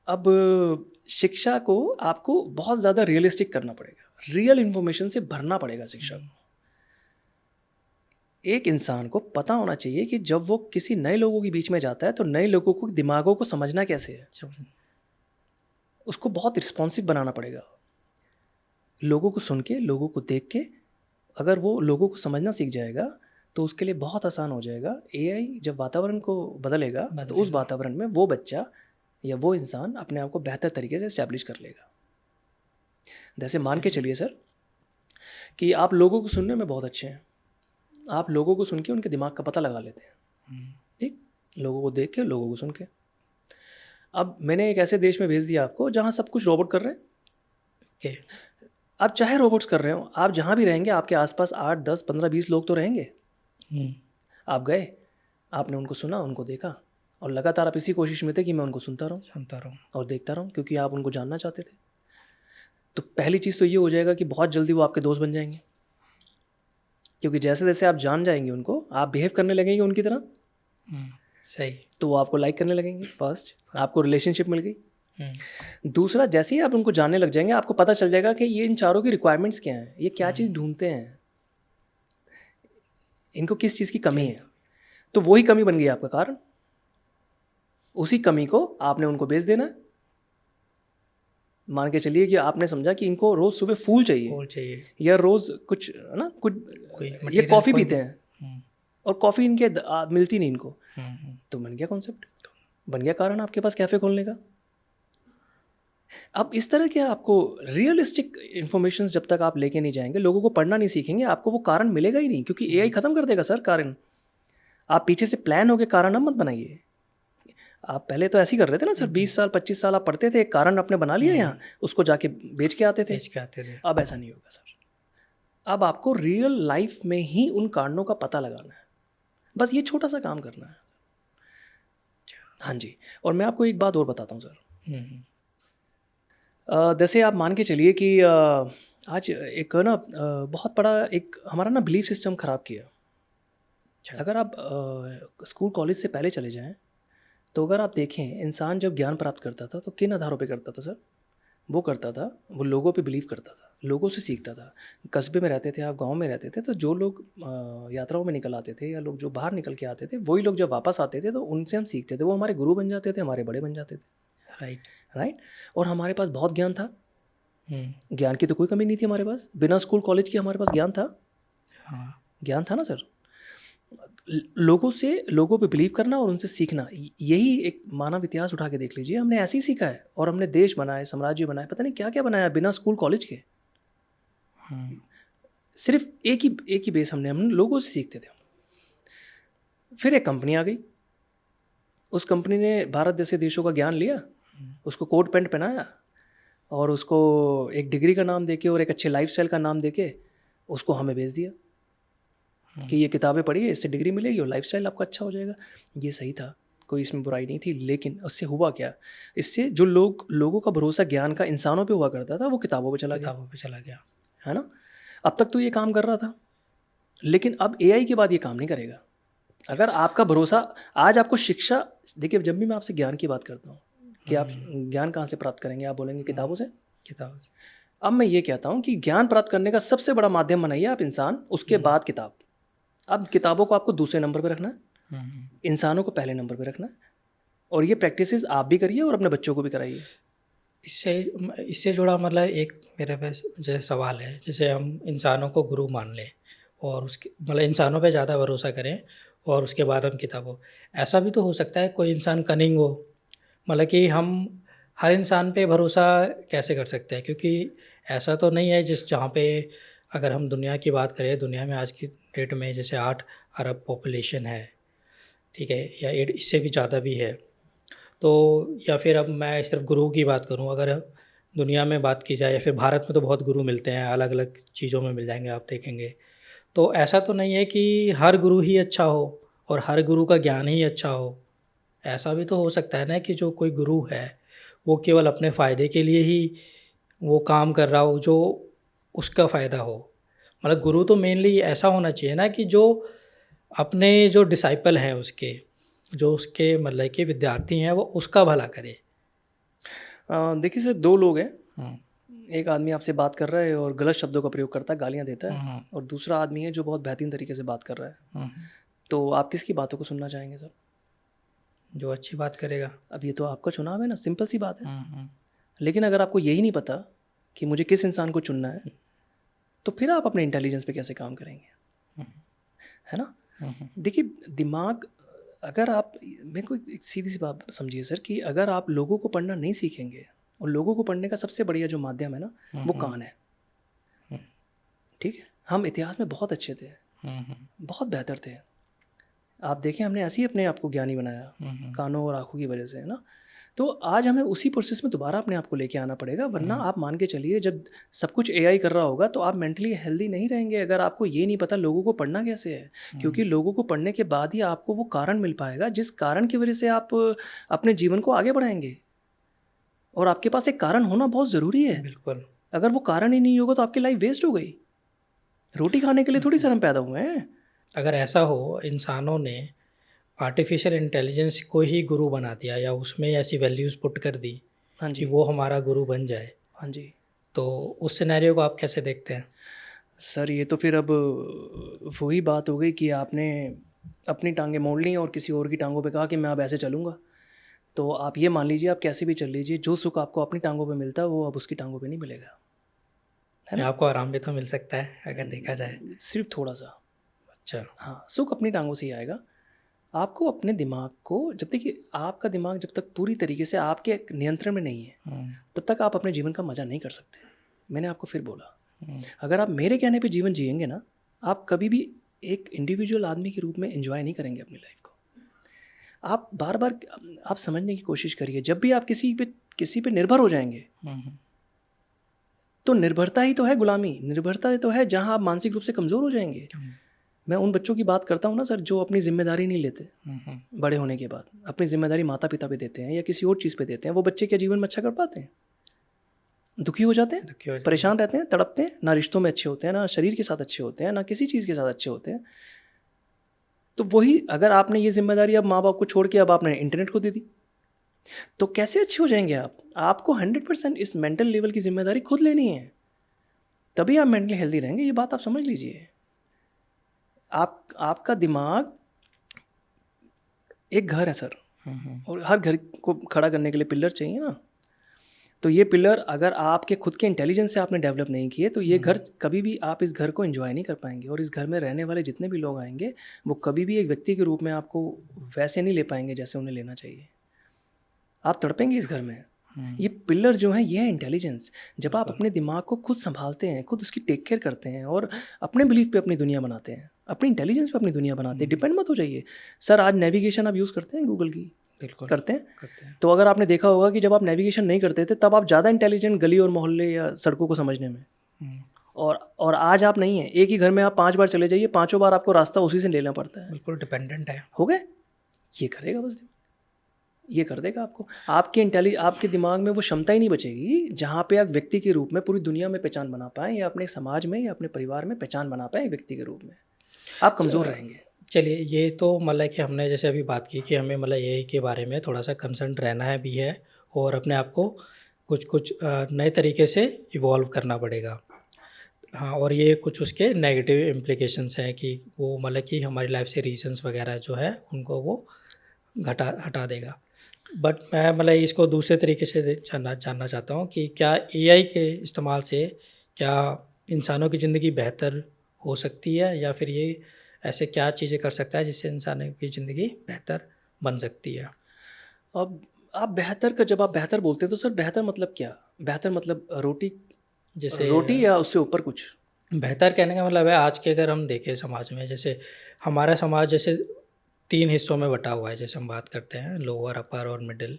अब शिक्षा को आपको बहुत ज़्यादा रियलिस्टिक करना पड़ेगा, रियल इन्फॉर्मेशन से भरना पड़ेगा शिक्षा को। एक इंसान को पता होना चाहिए कि जब वो किसी नए लोगों के बीच में जाता है तो नए लोगों को, दिमागों को समझना कैसे है। समझ उसको बहुत रिस्पॉन्सिव बनाना पड़ेगा। लोगों को सुन के, लोगों को देख के, अगर वो लोगों को समझना सीख जाएगा तो उसके लिए बहुत आसान हो जाएगा। एआई जब वातावरण को बदलेगा तो उस वातावरण में वो बच्चा या वो इंसान अपने आप को बेहतर तरीके से इस्टेब्लिश कर लेगा। जैसे मान के चलिए सर कि आप लोगों को सुनने में बहुत अच्छे हैं, आप लोगों को सुन के उनके दिमाग का पता लगा लेते हैं। ठीक, लोगों को देख के, लोगों को सुन के। अब मैंने एक ऐसे देश में भेज दिया आपको जहाँ सब कुछ रोबोट कर रहे हैं। के। अब चाहे रोबोट्स कर रहे हो, आप जहाँ भी रहेंगे आपके आसपास 8, 10, 15, 20 लोग तो रहेंगे। हुँ, आप गए, आपने उनको सुना, उनको देखा, और लगातार आप इसी कोशिश में थे कि मैं उनको सुनता रहूं सुनता रहूँ। और देखता रहूं, क्योंकि आप उनको जानना चाहते थे। तो पहली चीज़ तो ये हो जाएगा कि बहुत जल्दी वो आपके दोस्त बन जाएंगे, क्योंकि जैसे जैसे आप जान जाएंगे उनको, आप बिहेव करने लगेंगे उनकी तरह, हुँ, सही। तो वो आपको लाइक करने लगेंगे। फर्स्ट आपको रिलेशनशिप मिल गई। दूसरा, जैसे ही आप उनको जानने लग जाएंगे आपको पता चल जाएगा कि ये इन चारों की रिक्वायरमेंट्स क्या हैं, ये क्या चीज़ ढूंढते हैं, इनको किस चीज़ की कमी है। तो वही कमी बन गई आपका कारण। उसी कमी को आपने उनको बेच देना है। मान के चलिए कि आपने समझा कि इनको रोज़ सुबह फूल चाहिए या रोज़ कुछ ना कुछ ये कॉफ़ी पीते हैं और कॉफ़ी इनके मिलती नहीं इनको, तो बन गया कॉन्सेप्ट, बन गया कारण आपके पास कैफ़े खोलने का। अब इस तरह के आपको रियलिस्टिक इन्फॉर्मेशन जब तक आप लेके नहीं जाएंगे, लोगों को पढ़ना नहीं सीखेंगे, आपको वो कारण मिलेगा ही नहीं, क्योंकि एआई ख़त्म कर देगा सर कारण। आप पीछे से प्लान होकर कारण अब मत बनाइए। आप पहले तो ऐसे ही कर रहे थे ना सर, 20 साल 25 साल आप पढ़ते थे, एक कारण आपने बना लिया यहाँ, उसको जाके बेच के आते थे। अब ऐसा नहीं होगा सर। अब आपको रियल लाइफ में ही उन कारणों का पता लगाना है, बस ये छोटा सा काम करना है। हाँ जी। और मैं आपको एक बात और बताता हूँ सर। जैसे आप मान के चलिए कि आज एक ना बहुत बड़ा एक हमारा ना बिलीफ सिस्टम ख़राब किया। अगर आप स्कूल कॉलेज से पहले चले जाएं तो अगर आप देखें, इंसान जब ज्ञान प्राप्त करता था तो किन आधारों पे करता था सर? वो करता था, वो लोगों पे बिलीव करता था, लोगों से सीखता था। कस्बे में रहते थे आप, गांव में रहते थे, तो जो लोग यात्राओं में निकल आते थे या लोग जो बाहर निकल के आते थे, वही लोग जब वापस आते थे तो उनसे हम सीखते थे, वो हमारे गुरु बन जाते थे, हमारे बड़े बन जाते थे। राइट। और हमारे पास बहुत ज्ञान था, ज्ञान की तो कोई कमी नहीं थी हमारे पास, बिना स्कूल कॉलेज के हमारे पास ज्ञान था। ज्ञान था ना सर। लोगों पे बिलीव करना और उनसे सीखना, यही एक मानव इतिहास उठा के देख लीजिए, हमने ऐसे ही सीखा है। और हमने देश बनाए, साम्राज्य बनाए, पता नहीं क्या क्या बनाया बिना स्कूल कॉलेज के। सिर्फ एक ही बेस हम लोगों से सीखते थे। फिर एक कंपनी आ गई, उस कंपनी ने भारत जैसे देशों का ज्ञान लिया, उसको कोट पैंट पहनाया और उसको एक डिग्री का नाम देके और एक अच्छे लाइफस्टाइल का नाम देके उसको हमें बेच दिया कि ये किताबें पढ़िए, इससे डिग्री मिलेगी और लाइफस्टाइल आपका अच्छा हो जाएगा। ये सही था, कोई इसमें बुराई नहीं थी, लेकिन उससे हुआ क्या? इससे जो लोगों का भरोसा ज्ञान का इंसानों पे हुआ करता था, वो किताबों पे चला गया, है ना। अब तक तो ये काम कर रहा था, लेकिन अब एआई के बाद ये काम नहीं करेगा। अगर आपका भरोसा, आज आपको शिक्षा, देखिए जब भी मैं आपसे ज्ञान की बात करता हूँ कि आप ज्ञान कहाँ से प्राप्त करेंगे, आप बोलेंगे किताबों से। अब मैं ये कहता हूँ कि ज्ञान प्राप्त करने का सबसे बड़ा माध्यम बनाइए आप इंसान, उसके बाद किताब। अब किताबों को आपको दूसरे नंबर पे रखना है, इंसानों को पहले नंबर पे रखना है, और ये प्रैक्टिसेस आप भी करिए और अपने बच्चों को भी कराइए। इससे जुड़ा मतलब एक मेरे पास जैसे सवाल है, जैसे हम इंसानों को गुरु मान लें और उसके मतलब इंसानों पे ज़्यादा भरोसा करें और उसके बाद हम किताबों, ऐसा भी तो हो सकता है कोई इंसान कनिंग हो, मतलब कि हम हर इंसान पे भरोसा कैसे कर सकते हैं? क्योंकि ऐसा तो नहीं है जहाँ पे अगर हम दुनिया की बात करें, दुनिया में आज की डेट में जैसे 8 अरब पॉपुलेशन है, ठीक है, या इससे भी ज़्यादा भी है। तो या फिर अब मैं सिर्फ गुरु की बात करूं, अगर दुनिया में बात की जाए या फिर भारत में तो बहुत गुरु मिलते हैं, अलग अलग चीज़ों में मिल जाएंगे, आप देखेंगे। तो ऐसा तो नहीं है कि हर गुरु ही अच्छा हो और हर गुरु का ज्ञान ही अच्छा हो। ऐसा भी तो हो सकता है ना कि जो कोई गुरु है वो केवल अपने फ़ायदे के लिए ही वो काम कर रहा हो जो उसका फ़ायदा हो। मतलब गुरु तो मेनली ऐसा होना चाहिए ना कि जो अपने जो डिसाइपल हैं उसके, जो उसके मतलब के विद्यार्थी हैं, वो उसका भला करे। देखिए सर, दो लोग हैं, एक आदमी आपसे बात कर रहा है और गलत शब्दों का प्रयोग करता है, गालियाँ देता है, और दूसरा आदमी है जो बहुत बेहतरीन तरीके से बात कर रहा है। तो आप किसकी बातों को सुनना चाहेंगे सर? जो अच्छी बात करेगा। अब ये तो आपका चुनाव है ना, सिंपल सी बात है। लेकिन अगर आपको यही नहीं पता कि मुझे किस इंसान को चुनना है, तो फिर आप अपने इंटेलिजेंस पे कैसे काम करेंगे, है ना। देखिए दिमाग, अगर आप, मेरे को एक सीधी सी बात समझिए सर, कि अगर आप लोगों को पढ़ना नहीं सीखेंगे, और लोगों को पढ़ने का सबसे बढ़िया जो माध्यम है ना, वो कान है। ठीक है, हम इतिहास में बहुत अच्छे थे, बहुत बेहतर थे। आप देखें, हमने ऐसे ही अपने आप को ज्ञानी बनाया, कानों और आँखों की वजह से, है ना। तो आज हमें उसी प्रोसेस में दोबारा अपने आप को लेके आना पड़ेगा, वरना आप मान के चलिए जब सब कुछ एआई कर रहा होगा तो आप मेंटली हेल्दी नहीं रहेंगे, अगर आपको ये नहीं पता लोगों को पढ़ना कैसे है। क्योंकि लोगों को पढ़ने के बाद ही आपको वो कारण मिल पाएगा जिस कारण की वजह से आप अपने जीवन को आगे बढ़ाएंगे, और आपके पास एक कारण होना बहुत ज़रूरी है। बिल्कुल। अगर वो कारण ही नहीं होगा तो आपकी लाइफ वेस्ट हो गई। रोटी खाने के लिए थोड़ी सर हम पैदा हुए हैं। अगर ऐसा हो, इंसानों ने आर्टिफिशियल इंटेलिजेंस को ही गुरु बना दिया या उसमें ऐसी वैल्यूज़ पुट कर दी हाँ कि जी, वो हमारा गुरु बन जाए, हाँ जी। तो उस सिनेरियो को आप कैसे देखते हैं? सर ये तो फिर अब वही बात हो गई कि आपने अपनी टाँगें मोड़ ली और किसी और की टाँगों पे कहा कि मैं अब ऐसे चलूँगा। तो आप ये मान लीजिए, आप कैसे भी चल लीजिए, जो सुख आपको अपनी टाँगों पे मिलता है वो अब उसकी टाँगों पे नहीं मिलेगा, है ना? आपको आराम भी तो मिल सकता है अगर देखा जाए। सिर्फ़ थोड़ा-सा। अच्छा। हाँ, सुख अपनी टाँगों से ही आएगा। आपको अपने दिमाग को, जब तक कि आपका दिमाग जब तक पूरी तरीके से आपके नियंत्रण में नहीं है, तब तक आप अपने जीवन का मज़ा नहीं कर सकते। मैंने आपको फिर बोला, अगर आप मेरे कहने पे जीवन जिएँगे ना, आप कभी भी एक इंडिविजुअल आदमी के रूप में एन्जॉय नहीं करेंगे अपनी लाइफ़ को। आप बार-बार आप समझने की कोशिश करिए, जब भी आप किसी पे निर्भर हो जाएँगे, तो निर्भरता ही तो है गुलामी, निर्भरता ही तो है जहाँ आप मानसिक रूप से कमज़ोर हो जाएँगे। मैं उन बच्चों की बात करता हूँ ना सर, जो अपनी ज़िम्मेदारी नहीं लेते, बड़े होने के बाद अपनी ज़िम्मेदारी माता-पिता पे देते हैं या किसी और चीज़ पे देते हैं, वो बच्चे क्या जीवन में अच्छा कर पाते हैं? दुखी हो जाते हैं, दुखी हो जाते परेशान रहते हैं, तड़पते हैं, ना रिश्तों में अच्छे होते हैं, ना शरीर के साथ अच्छे होते हैं, ना किसी चीज़ के साथ अच्छे होते हैं। तो वही, अगर आपने ये ज़िम्मेदारी अब माँ-बाप को छोड़ के अब आपने इंटरनेट को दे दी, तो कैसे अच्छे हो जाएँगे आप? आपको 100% इस मेंटल लेवल की ज़िम्मेदारी खुद लेनी है, तभी आप मेंटली हेल्दी रहेंगे, ये बात आप समझ लीजिए। आपका दिमाग एक घर है सर, और हर घर को खड़ा करने के लिए पिलर चाहिए ना। तो ये पिलर अगर आपके खुद के इंटेलिजेंस से आपने डेवलप नहीं किए, तो ये घर कभी भी, आप इस घर को एंजॉय नहीं कर पाएंगे, और इस घर में रहने वाले जितने भी लोग आएंगे, वो कभी भी एक व्यक्ति के रूप में आपको वैसे नहीं ले पाएंगे जैसे उन्हें लेना चाहिए। आप तड़पेंगे इस घर में। ये पिलर जो है, ये है इंटेलिजेंस। जब आप अपने दिमाग को खुद संभालते हैं, खुद उसकी टेक केयर करते हैं, और अपने बिलीफ पे अपनी दुनिया बनाते हैं, अपनी इंटेलिजेंस पे अपनी दुनिया बनाते हैं, डिपेंड मत हो जाइए। सर आज नेविगेशन आप यूज़ करते हैं गूगल की? बिल्कुल करते हैं। करते हैं। तो अगर आपने देखा होगा कि जब आप नेविगेशन नहीं करते थे, तब आप ज़्यादा इंटेलिजेंट गली और मोहल्ले या सड़कों को समझने में, और आज आप नहीं हैं। एक ही घर में आप 5 बार चले जाइए, पाँचों बार आपको रास्ता उसी से लेना पड़ता है। बिल्कुल डिपेंडेंट है। हो गए? ये करेगा बस दिमाग, ये कर देगा आपको। आपके दिमाग में वो क्षमता ही नहीं बचेगी जहाँ पे आप व्यक्ति के रूप में पूरी दुनिया में पहचान बना पाएँ, या अपने समाज में या अपने परिवार में पहचान बना पाएँ व्यक्ति के रूप में। आप कमज़ोर रहेंगे। चलिए, ये तो मतलब कि हमने जैसे अभी बात की कि हमें मतलब एआई के बारे में थोड़ा सा कंसर्न रहना है भी है, और अपने आप को कुछ कुछ नए तरीके से इवॉल्व करना पड़ेगा। हाँ, और ये कुछ उसके नेगेटिव इम्प्लीकेशंस हैं कि वो मतलब कि हमारी लाइफ से रीजंस वगैरह जो है उनको वो हटा देगा। बट मैं मतलब इसको दूसरे तरीके से जानना चाहता हूँ कि क्या एआई के इस्तेमाल से क्या इंसानों की ज़िंदगी बेहतर हो सकती है, या फिर ये ऐसे क्या चीज़ें कर सकता है जिससे इंसानों की ज़िंदगी बेहतर बन सकती है? अब आप बेहतर का, जब आप बेहतर बोलते हैं तो सर बेहतर मतलब क्या? बेहतर मतलब रोटी, जैसे रोटी या उससे ऊपर कुछ? बेहतर कहने का मतलब है, आज के अगर हम देखें समाज में, जैसे हमारा समाज जैसे 3 हिस्सों में बँटा हुआ है, जैसे हम बात करते हैं लोअर, अपर और मिडिल।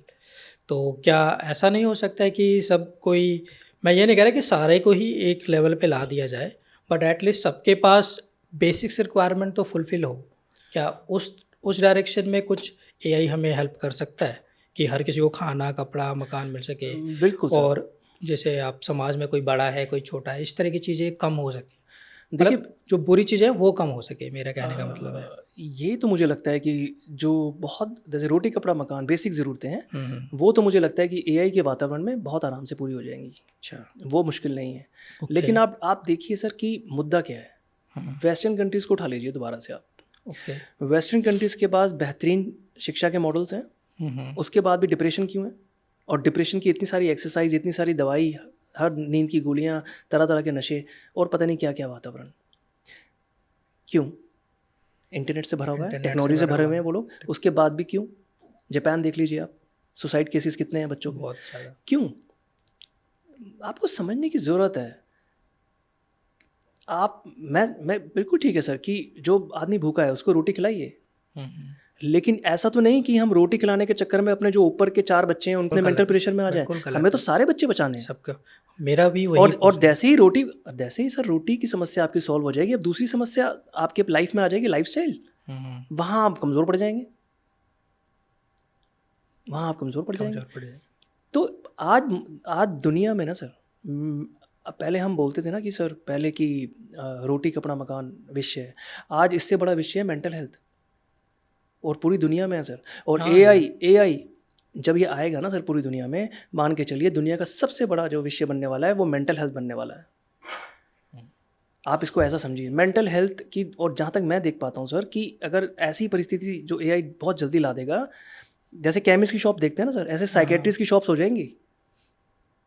तो क्या ऐसा नहीं हो सकता है कि सब कोई, मैं ये नहीं कह रहा कि सारे को ही एक लेवल पे ला दिया जाए, बट एट लीस्ट सबके पास बेसिक्स रिक्वायरमेंट तो फुलफ़िल हो। क्या उस डायरेक्शन में कुछ एआई हमें हेल्प कर सकता है कि हर किसी को खाना, कपड़ा, मकान मिल सके, बिल्कुल सर। और जैसे आप समाज में कोई बड़ा है, कोई छोटा है, इस तरह की चीज़ें कम हो सकें? देखिए, मतलब जो बुरी चीज़ है वो कम हो सके, मेरा कहने का मतलब है। ये तो मुझे लगता है कि जो बहुत, जैसे रोटी, कपड़ा, मकान बेसिक ज़रूरतें हैं, हुँ। वो तो मुझे लगता है कि एआई के वातावरण में बहुत आराम से पूरी हो जाएँगी। अच्छा। वो मुश्किल नहीं है। ओके। लेकिन आप देखिए सर कि मुद्दा क्या है? हुँ। वेस्टर्न कंट्रीज़ को उठा लीजिए दोबारा से आप। ओके। वेस्टर्न कंट्रीज़ के पास बेहतरीन शिक्षा के मॉडल्स हैं, हुँ। उसके बाद भी डिप्रेशन क्यों है? और डिप्रेशन की इतनी सारी एक्सरसाइज, इतनी सारी दवाई, हर नींद की गोलियाँ, तरह-तरह के नशे, और पता नहीं क्या-क्या वातावरण। क्यों? इंटरनेट से भरा हुआ है, इंटरनेट से टेक्नोलॉजी से भरा भरे हुआ हुए है। हैं वो लोग, उसके बाद भी क्यों? जापान देख लीजिए आप, सुसाइड केसेस कितने हैं बच्चों के। बहुत ज़्यादा। क्यों? आपको समझने की ज़रूरत है। मैं बिल्कुल ठीक है सर कि जो आदमी भूखा है उसको रोटी खिलाइए, हुँ। लेकिन ऐसा तो नहीं कि हम रोटी खिलाने के चक्कर में अपने जो ऊपर के 4 बच्चे हैं उनके मेंटल गलत है, प्रेशर में आ जाएँ। बिल्कुल गलत हमें तो है। सारे बच्चे बचाने हैं। सबका मेरा भी वही और पूछना जैसे ही सर रोटी की समस्या आपकी सॉल्व हो जाएगी, अब दूसरी समस्या आपके लाइफ में आ जाएगी, लाइफ़स्टाइल। है। हुँ। वहाँ आप कमज़ोर पड़ जाएँगे, वहाँ आप कमज़ोर पड़ जाएँगे। कमज़ोर पड़ जाए। तो आज आज दुनिया में ना सर, पहले हम बोलते थे ना कि सर पहले की रोटी, कपड़ा, मकान विषय है। आज इससे बड़ा विषय है मेंटल हेल्थ, और पूरी दुनिया में है सर। और हाँ, है। एआई जब ये आएगा ना सर पूरी दुनिया में, मान के चलिए दुनिया का सबसे बड़ा जो विषय बनने वाला है वो मेंटल हेल्थ बनने वाला है। आप इसको ऐसा समझिए मेंटल हेल्थ की। और जहाँ तक मैं देख पाता हूँ सर कि अगर ऐसी परिस्थिति जो एआई बहुत जल्दी ला देगा, जैसे केमिस्ट की शॉप देखते हैं ना सर, ऐसे साइकेट्रिस्ट की शॉप्स हो जाएंगी।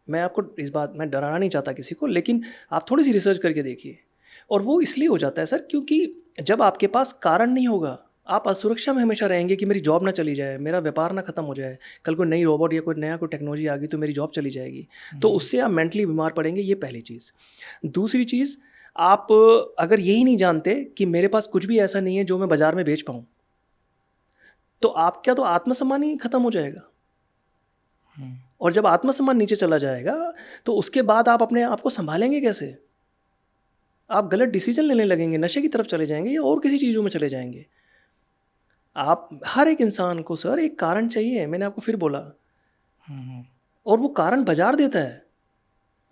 मैं आपको इस बात मैं डराना नहीं चाहता किसी को, लेकिन आप थोड़ी सी रिसर्च करके देखिए। और वो इसलिए हो जाता है सर क्योंकि जब आपके पास कारण नहीं होगा, आप असुरक्षा में हमेशा रहेंगे कि मेरी जॉब ना चली जाए, मेरा व्यापार ना खत्म हो जाए, कल को नई रोबोट या कोई नया कोई टेक्नोलॉजी आ गई तो मेरी जॉब चली जाएगी, तो उससे आप मेंटली बीमार पड़ेंगे। ये पहली चीज़। दूसरी चीज़, आप अगर यही नहीं जानते कि मेरे पास कुछ भी ऐसा नहीं है जो मैं बाजार में बेच पाऊँ, तो आपका तो आत्मसम्मान ही खत्म हो जाएगा। और जब आत्मसम्मान नीचे चला जाएगा तो उसके बाद आप अपने आप को संभालेंगे कैसे? आप गलत डिसीजन लेने लगेंगे, नशे की तरफ चले जाएंगे या और किसी चीज़ों में चले जाएंगे। आप हर एक इंसान को सर एक कारण चाहिए, मैंने आपको फिर बोला, और वो कारण बाजार देता है।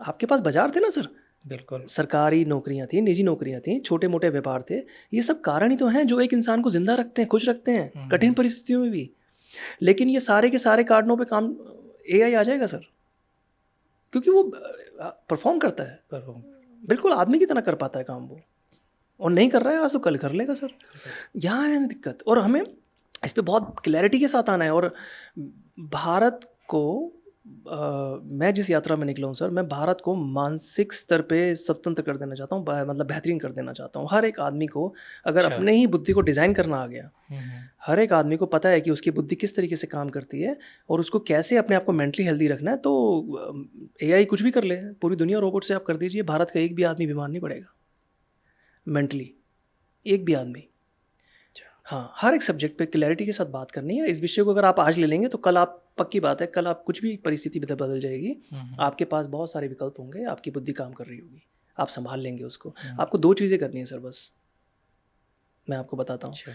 आपके पास बाजार थे ना सर, बिल्कुल। सरकारी नौकरियां थी, निजी नौकरियां थी, छोटे मोटे व्यापार थे, ये सब कारण ही तो हैं जो एक इंसान को जिंदा रखते हैं, खुश रखते हैं कठिन परिस्थितियों में भी। लेकिन ये सारे के सारे कारणों पे काम एआई आ जाएगा सर, क्योंकि वो परफॉर्म करता है, बिल्कुल आदमी की तरह कर पाता है काम वो। और नहीं कर रहा है आज तो कल कर लेगा सर। यहाँ है ना दिक्कत। और हमें इस पर बहुत क्लैरिटी के साथ आना है। और भारत को मैं जिस यात्रा में निकला हूँ सर, मैं भारत को मानसिक स्तर पे स्वतंत्र कर देना चाहता हूँ, मतलब बेहतरीन कर देना चाहता हूँ। हर एक आदमी को अगर अच्छा। अपने ही बुद्धि को डिज़ाइन करना आ गया, हर एक आदमी को पता है कि उसकी बुद्धि किस तरीके से काम करती है और उसको कैसे अपने आप को मेंटली हेल्दी रखना है, तो एआई कुछ भी कर ले, पूरी दुनिया रोबोट से आप कर दीजिए, भारत का एक भी आदमी बीमार नहीं पड़ेगा मेंटली, एक भी आदमी। हाँ, हर एक सब्जेक्ट पे क्लैरिटी के साथ बात करनी है। इस विषय को अगर आप आज ले लेंगे तो कल आप, पक्की बात है, कल आप कुछ भी परिस्थिति बदल जाएगी, आपके पास बहुत सारे विकल्प होंगे, आपकी बुद्धि काम कर रही होगी, आप संभाल लेंगे उसको। आपको दो चीज़ें करनी है सर बस, मैं आपको बताता हूँ।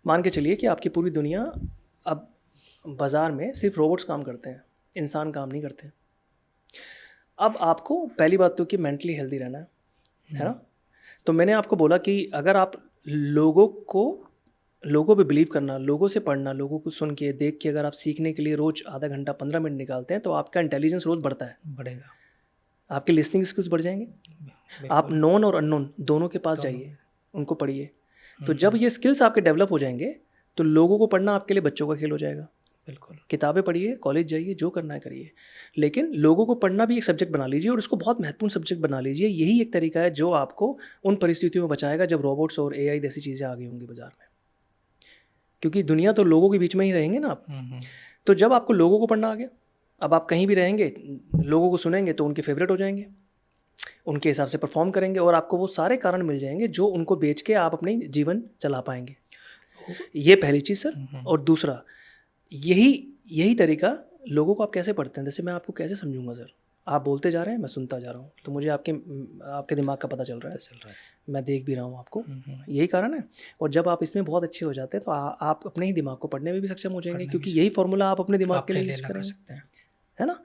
मान के चलिए कि आपकी पूरी दुनिया अब बाज़ार में सिर्फ रोबोट्स काम करते हैं, इंसान काम नहीं करते। अब आपको पहली बात तो कि मेंटली हेल्दी रहना है ना। तो मैंने आपको बोला कि अगर आप लोगों पे बिलीव करना, लोगों से पढ़ना, लोगों को सुन के देख के अगर आप सीखने के लिए रोज़ आधा घंटा 15 मिनट निकालते हैं तो आपका इंटेलिजेंस रोज़ बढ़ेगा, आपके लिसनिंग स्किल्स बढ़ जाएंगे। आप नॉन और अननोन दोनों के पास जाइए, उनको पढ़िए। तो जब ये स्किल्स आपके डेवलप हो जाएंगे तो लोगों को पढ़ना आपके लिए बच्चों का खेल हो जाएगा। बिल्कुल। किताबें पढ़िए, कॉलेज जाइए, जो करना है करिए, लेकिन लोगों को पढ़ना भी एक सब्जेक्ट बना लीजिए और उसको बहुत महत्वपूर्ण सब्जेक्ट बना लीजिए। यही एक तरीका है जो आपको उन परिस्थितियों में बचाएगा जब रोबोट्स और एआई जैसी चीज़ें आ गई होंगी बाजार में, क्योंकि दुनिया तो लोगों के बीच में ही रहेंगे ना आप। तो जब आपको लोगों को पढ़ना आ गया, अब आप कहीं भी रहेंगे, लोगों को सुनेंगे तो उनके फेवरेट हो जाएंगे, उनके हिसाब से परफॉर्म करेंगे और आपको वो सारे कारण मिल जाएंगे जो उनको बेच के आप अपनी जीवन चला पाएंगे। ये पहली चीज़ सर। और दूसरा, यही तरीका लोगों को आप कैसे पढ़ते हैं, जैसे मैं आपको कैसे समझूंगा सर, आप बोलते जा रहे हैं, मैं सुनता जा रहा हूँ, तो मुझे आपके दिमाग का पता चल रहा है, मैं देख भी रहा हूँ आपको, यही कारण है। और जब आप इसमें बहुत अच्छे हो जाते हैं तो आप अपने ही दिमाग को पढ़ने में भी सक्षम हो जाएंगे, क्योंकि यही फॉर्मूला आप अपने दिमाग के लिए यूज करेंगे, है ना।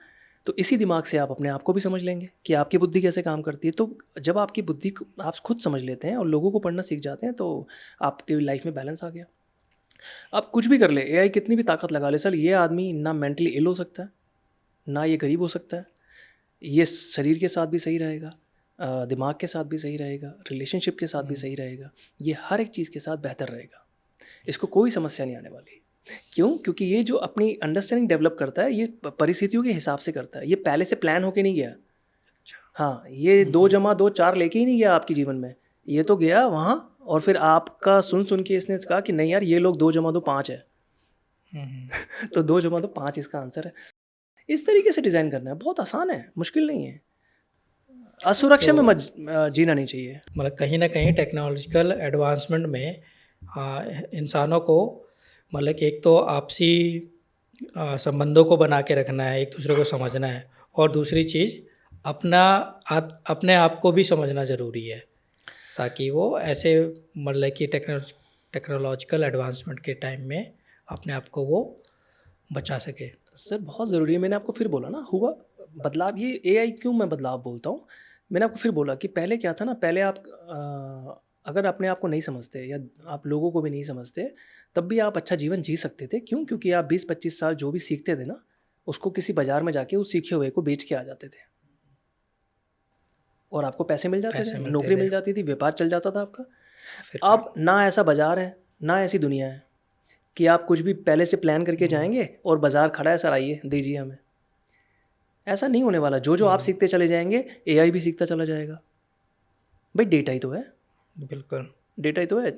तो इसी दिमाग से आप अपने आप को भी समझ लेंगे कि आपकी बुद्धि कैसे काम करती है। तो जब आपकी बुद्धि को आप खुद समझ लेते हैं और लोगों को पढ़ना सीख जाते हैं तो आपकी लाइफ में बैलेंस आ गया। आप कुछ भी कर ले, एआई कितनी भी ताकत लगा ले सर, ये आदमी ना मेंटली इल हो सकता है, ना ये गरीब हो सकता है, ये शरीर के साथ भी सही रहेगा, दिमाग के साथ भी सही रहेगा, रिलेशनशिप के साथ भी सही रहेगा, ये हर एक चीज़ के साथ बेहतर रहेगा, इसको कोई समस्या नहीं आने वाली। क्यों? क्योंकि ये जो अपनी अंडरस्टैंडिंग डेवलप करता है, ये परिस्थितियों के हिसाब से करता है, ये पहले से प्लान होके नहीं गया। हाँ, ये 2 + 2 4 लेके ही नहीं गया आपके जीवन में, ये तो गया वहाँ और फिर आपका सुन के इसने कहा कि नहीं यार, ये लोग 2 + 2 5 है। तो 2 + 2 5 इसका आंसर है। इस तरीके से डिज़ाइन करना है, बहुत आसान है, मुश्किल नहीं है। असुरक्षा में मत जीना नहीं चाहिए। मतलब कहीं ना कहीं टेक्नोलॉजिकल एडवांसमेंट में इंसानों को मतलब कि एक तो आपसी संबंधों को बना के रखना है, एक दूसरे को समझना है, और दूसरी चीज़ अपने आप को भी समझना ज़रूरी है, ताकि वो ऐसे मतलब कि टेक्नोलॉजिकल एडवांसमेंट के टाइम में अपने आप को वो बचा सके। सर बहुत ज़रूरी है। मैंने आपको फिर बोला ना, हुआ बदलाव। ये एआई क्यों मैं बदलाव बोलता हूँ, मैंने आपको फिर बोला कि पहले क्या था ना, पहले आप अगर अपने आप को नहीं समझते या आप लोगों को भी नहीं समझते, तब भी आप अच्छा जीवन जी सकते थे। क्यों? क्योंकि आप 20-25 साल जो भी सीखते थे ना, उसको किसी बाजार में जाके उस सीखे हुए को बेच के आ जाते थे और आपको पैसे मिल जाते थे, पैसे मिलते नौकरी थे। मिल जाती थी, व्यापार चल जाता था आपका। फिर अब ना ऐसा बाजार है, ना ऐसी दुनिया है कि आप कुछ भी पहले से प्लान करके जाएंगे और बाजार खड़ा है, सर आइए दीजिए हमें। ऐसा नहीं होने वाला। जो आप सीखते चले जाएंगे, एआई भी सीखता चला जाएगा। भाई डेटा ही तो है, बिल्कुल। डेटा ही तो है।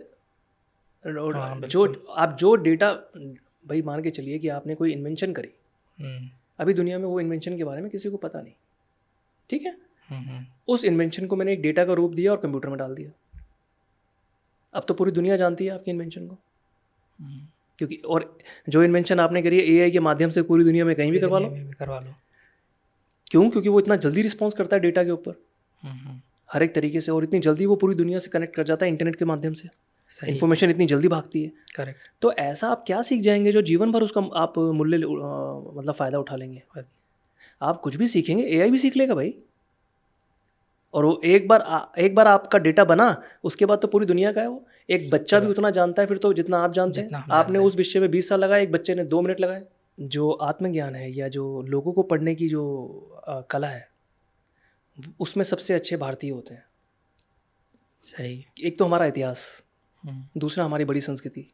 और हाँ, जो बिल्कुल। आप जो डेटा, भाई मान के चलिए कि आपने कोई इन्वेंशन करी, अभी दुनिया में वो इन्वेंशन के बारे में किसी को पता नहीं, ठीक है। उस इन्वेंशन को मैंने एक डेटा का रूप दिया और कंप्यूटर में डाल दिया। अब तो पूरी दुनिया जानती है आपकी इन्वेंशन को, क्योंकि और जो इन्वेंशन आपने करी है एआई के माध्यम से पूरी दुनिया में कहीं भी करवा लो। क्यों? क्योंकि वो इतना जल्दी रिस्पॉन्स करता है डेटा के ऊपर, हर एक तरीके से, और इतनी जल्दी वो पूरी दुनिया से कनेक्ट कर जाता है इंटरनेट के माध्यम से। इन्फॉर्मेशन इतनी जल्दी भागती है। करेक्ट। तो ऐसा आप क्या सीख जाएंगे जो जीवन भर उसका आप मूल्य मतलब फ़ायदा उठा लेंगे। आप कुछ भी सीखेंगे, एआई भी सीख लेगा भाई। और वो एक बार आपका डेटा बना, उसके बाद तो पूरी दुनिया का है वो। एक बच्चा भी उतना जानता है फिर तो जितना आप जानते हैं। आपने उस विषय में 20 साल लगाए, एक बच्चे ने 2 मिनट लगाए। जो आत्मज्ञान है या जो लोगों को पढ़ने की जो कला है, उसमें सबसे अच्छे भारतीय होते हैं। सही। एक तो हमारा इतिहास, दूसरा हमारी बड़ी संस्कृति।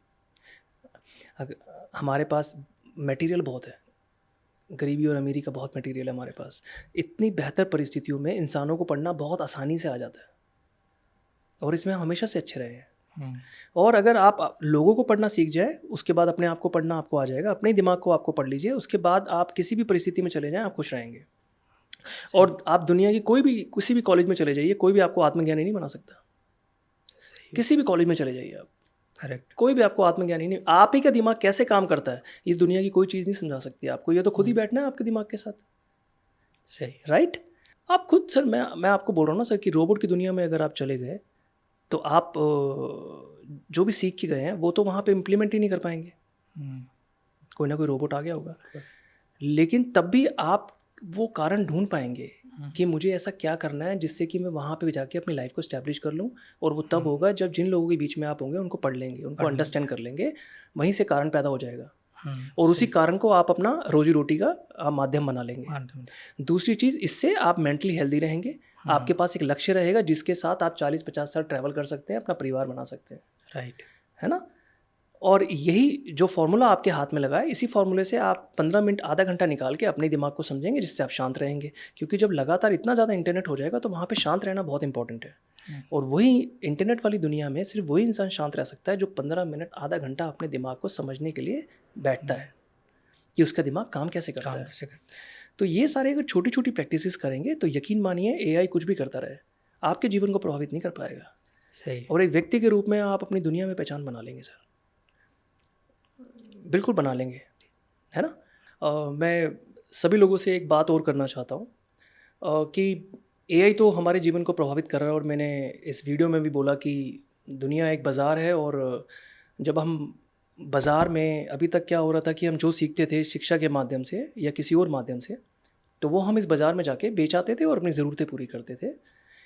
हमारे पास मटेरियल बहुत है, गरीबी और अमीरी का बहुत मटेरियल है हमारे पास। इतनी बेहतर परिस्थितियों में इंसानों को पढ़ना बहुत आसानी से आ जाता है, और इसमें हम हमेशा से अच्छे रहे हैं। और अगर आप लोगों को पढ़ना सीख जाए, उसके बाद अपने आप को पढ़ना आपको आ जाएगा। अपने दिमाग को आपको पढ़ लीजिए, उसके बाद आप किसी भी परिस्थिति में चले जाएं, आप खुश रहेंगे। और आप दुनिया की किसी भी कॉलेज में चले जाइए, कोई भी आपको आत्मज्ञानी नहीं बना सकता। किसी भी कॉलेज में चले जाइए आप, करेक्ट। कोई भी आपको आत्मज्ञानी नहीं। आप ही का दिमाग कैसे काम करता है, ये दुनिया की कोई चीज़ नहीं समझा सकती आपको। ये तो खुद ही बैठना है आपके दिमाग के साथ। सही। राइट। आप खुद, सर मैं आपको बोल रहा हूँ ना सर, कि रोबोट की दुनिया में अगर आप चले गए तो आप जो भी सीख के गए हैं वो तो वहाँ पे इम्प्लीमेंट ही नहीं कर पाएंगे। कोई ना कोई रोबोट आ गया होगा, लेकिन तब भी आप वो कारण ढूंढ पाएंगे कि मुझे ऐसा क्या करना है जिससे कि मैं वहाँ पे जाके अपनी लाइफ को स्टैब्लिश कर लूँ। और वो तब होगा जब जिन लोगों के बीच में आप होंगे उनको पढ़ लेंगे, उनको अंडरस्टैंड कर लेंगे, वहीं से कारण पैदा हो जाएगा। और उसी कारण को आप अपना रोजी रोटी का माध्यम बना लेंगे। दूसरी चीज़, इससे आप मेंटली हेल्दी रहेंगे। आपके पास एक लक्ष्य रहेगा जिसके साथ आप 40-50 साल ट्रैवल कर सकते हैं, अपना परिवार बना सकते हैं। राइट, है ना। और यही जो फार्मूला आपके हाथ में लगा है, इसी फार्मूले से आप 15 मिनट आधा घंटा निकाल के अपने दिमाग को समझेंगे, जिससे आप शांत रहेंगे। क्योंकि जब लगातार इतना ज़्यादा इंटरनेट हो जाएगा तो वहाँ पे शांत रहना बहुत इंपॉर्टेंट है। और वही इंटरनेट वाली दुनिया में सिर्फ वही इंसान शांत रह सकता है जो 15 मिनट आधा घंटा अपने दिमाग को समझने के लिए बैठता है कि उसका दिमाग काम कैसे करता है। तो ये सारे अगर छोटी छोटी प्रैक्टिसेस करेंगे तो यकीन मानिए एआई कुछ भी करता रहे, आपके जीवन को प्रभावित नहीं कर पाएगा। सही। और एक व्यक्ति के रूप में आप अपनी दुनिया में पहचान बना लेंगे सर, बिल्कुल बना लेंगे, है ना। मैं सभी लोगों से एक बात और करना चाहता हूँ कि एआई तो हमारे जीवन को प्रभावित कर रहा है, और मैंने इस वीडियो में भी बोला कि दुनिया एक बाज़ार है। और जब हम बाज़ार में, अभी तक क्या हो रहा था कि हम जो सीखते थे शिक्षा के माध्यम से या किसी और माध्यम से, तो वो हम इस बाज़ार में जाके बेच आते थे और अपनी ज़रूरतें पूरी करते थे।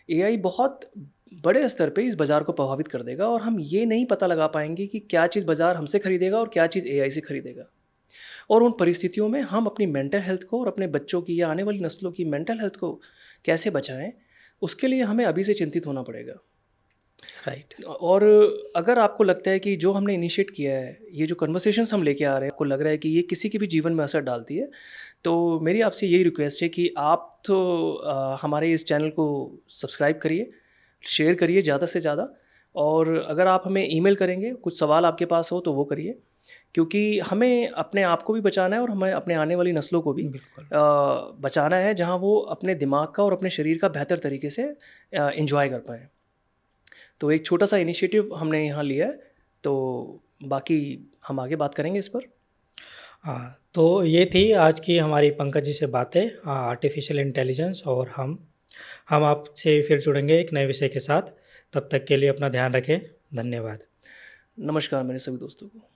एआई बहुत बड़े स्तर पे इस बाज़ार को प्रभावित कर देगा, और हम ये नहीं पता लगा पाएंगे कि क्या चीज़ बाज़ार हमसे ख़रीदेगा और क्या चीज़ एआई से ख़रीदेगा। और उन परिस्थितियों में हम अपनी मेंटल हेल्थ को और अपने बच्चों की या आने वाली नस्लों की मेंटल हेल्थ को कैसे बचाएं, उसके लिए हमें अभी से चिंतित होना पड़ेगा। राइट। और अगर आपको लगता है कि जो हमने इनिशिएट किया है, ये जो कन्वर्सेशंस हम लेके आ रहे हैं, आपको लग रहा है कि ये किसी के भी जीवन में असर डालती है, तो मेरी आपसे यही रिक्वेस्ट है कि आप तो हमारे इस चैनल को सब्सक्राइब करिए, शेयर करिए ज़्यादा से ज़्यादा। और अगर आप हमें ईमेल करेंगे, कुछ सवाल आपके पास हो तो वो करिए, क्योंकि हमें अपने आप को भी बचाना है और हमें अपने आने वाली नस्लों को भी बचाना है, जहाँ वो अपने दिमाग का और अपने शरीर का बेहतर तरीके से एंजॉय कर पाएँ। तो एक छोटा सा इनिशिएटिव हमने यहाँ लिया है, तो बाकी हम आगे बात करेंगे इस पर। हाँ, तो ये थी आज की हमारी पंकज जी से बातें आर्टिफिशियल इंटेलिजेंस, और हम आपसे फिर जुड़ेंगे एक नए विषय के साथ। तब तक के लिए अपना ध्यान रखें। धन्यवाद। नमस्कार मेरे सभी दोस्तों को।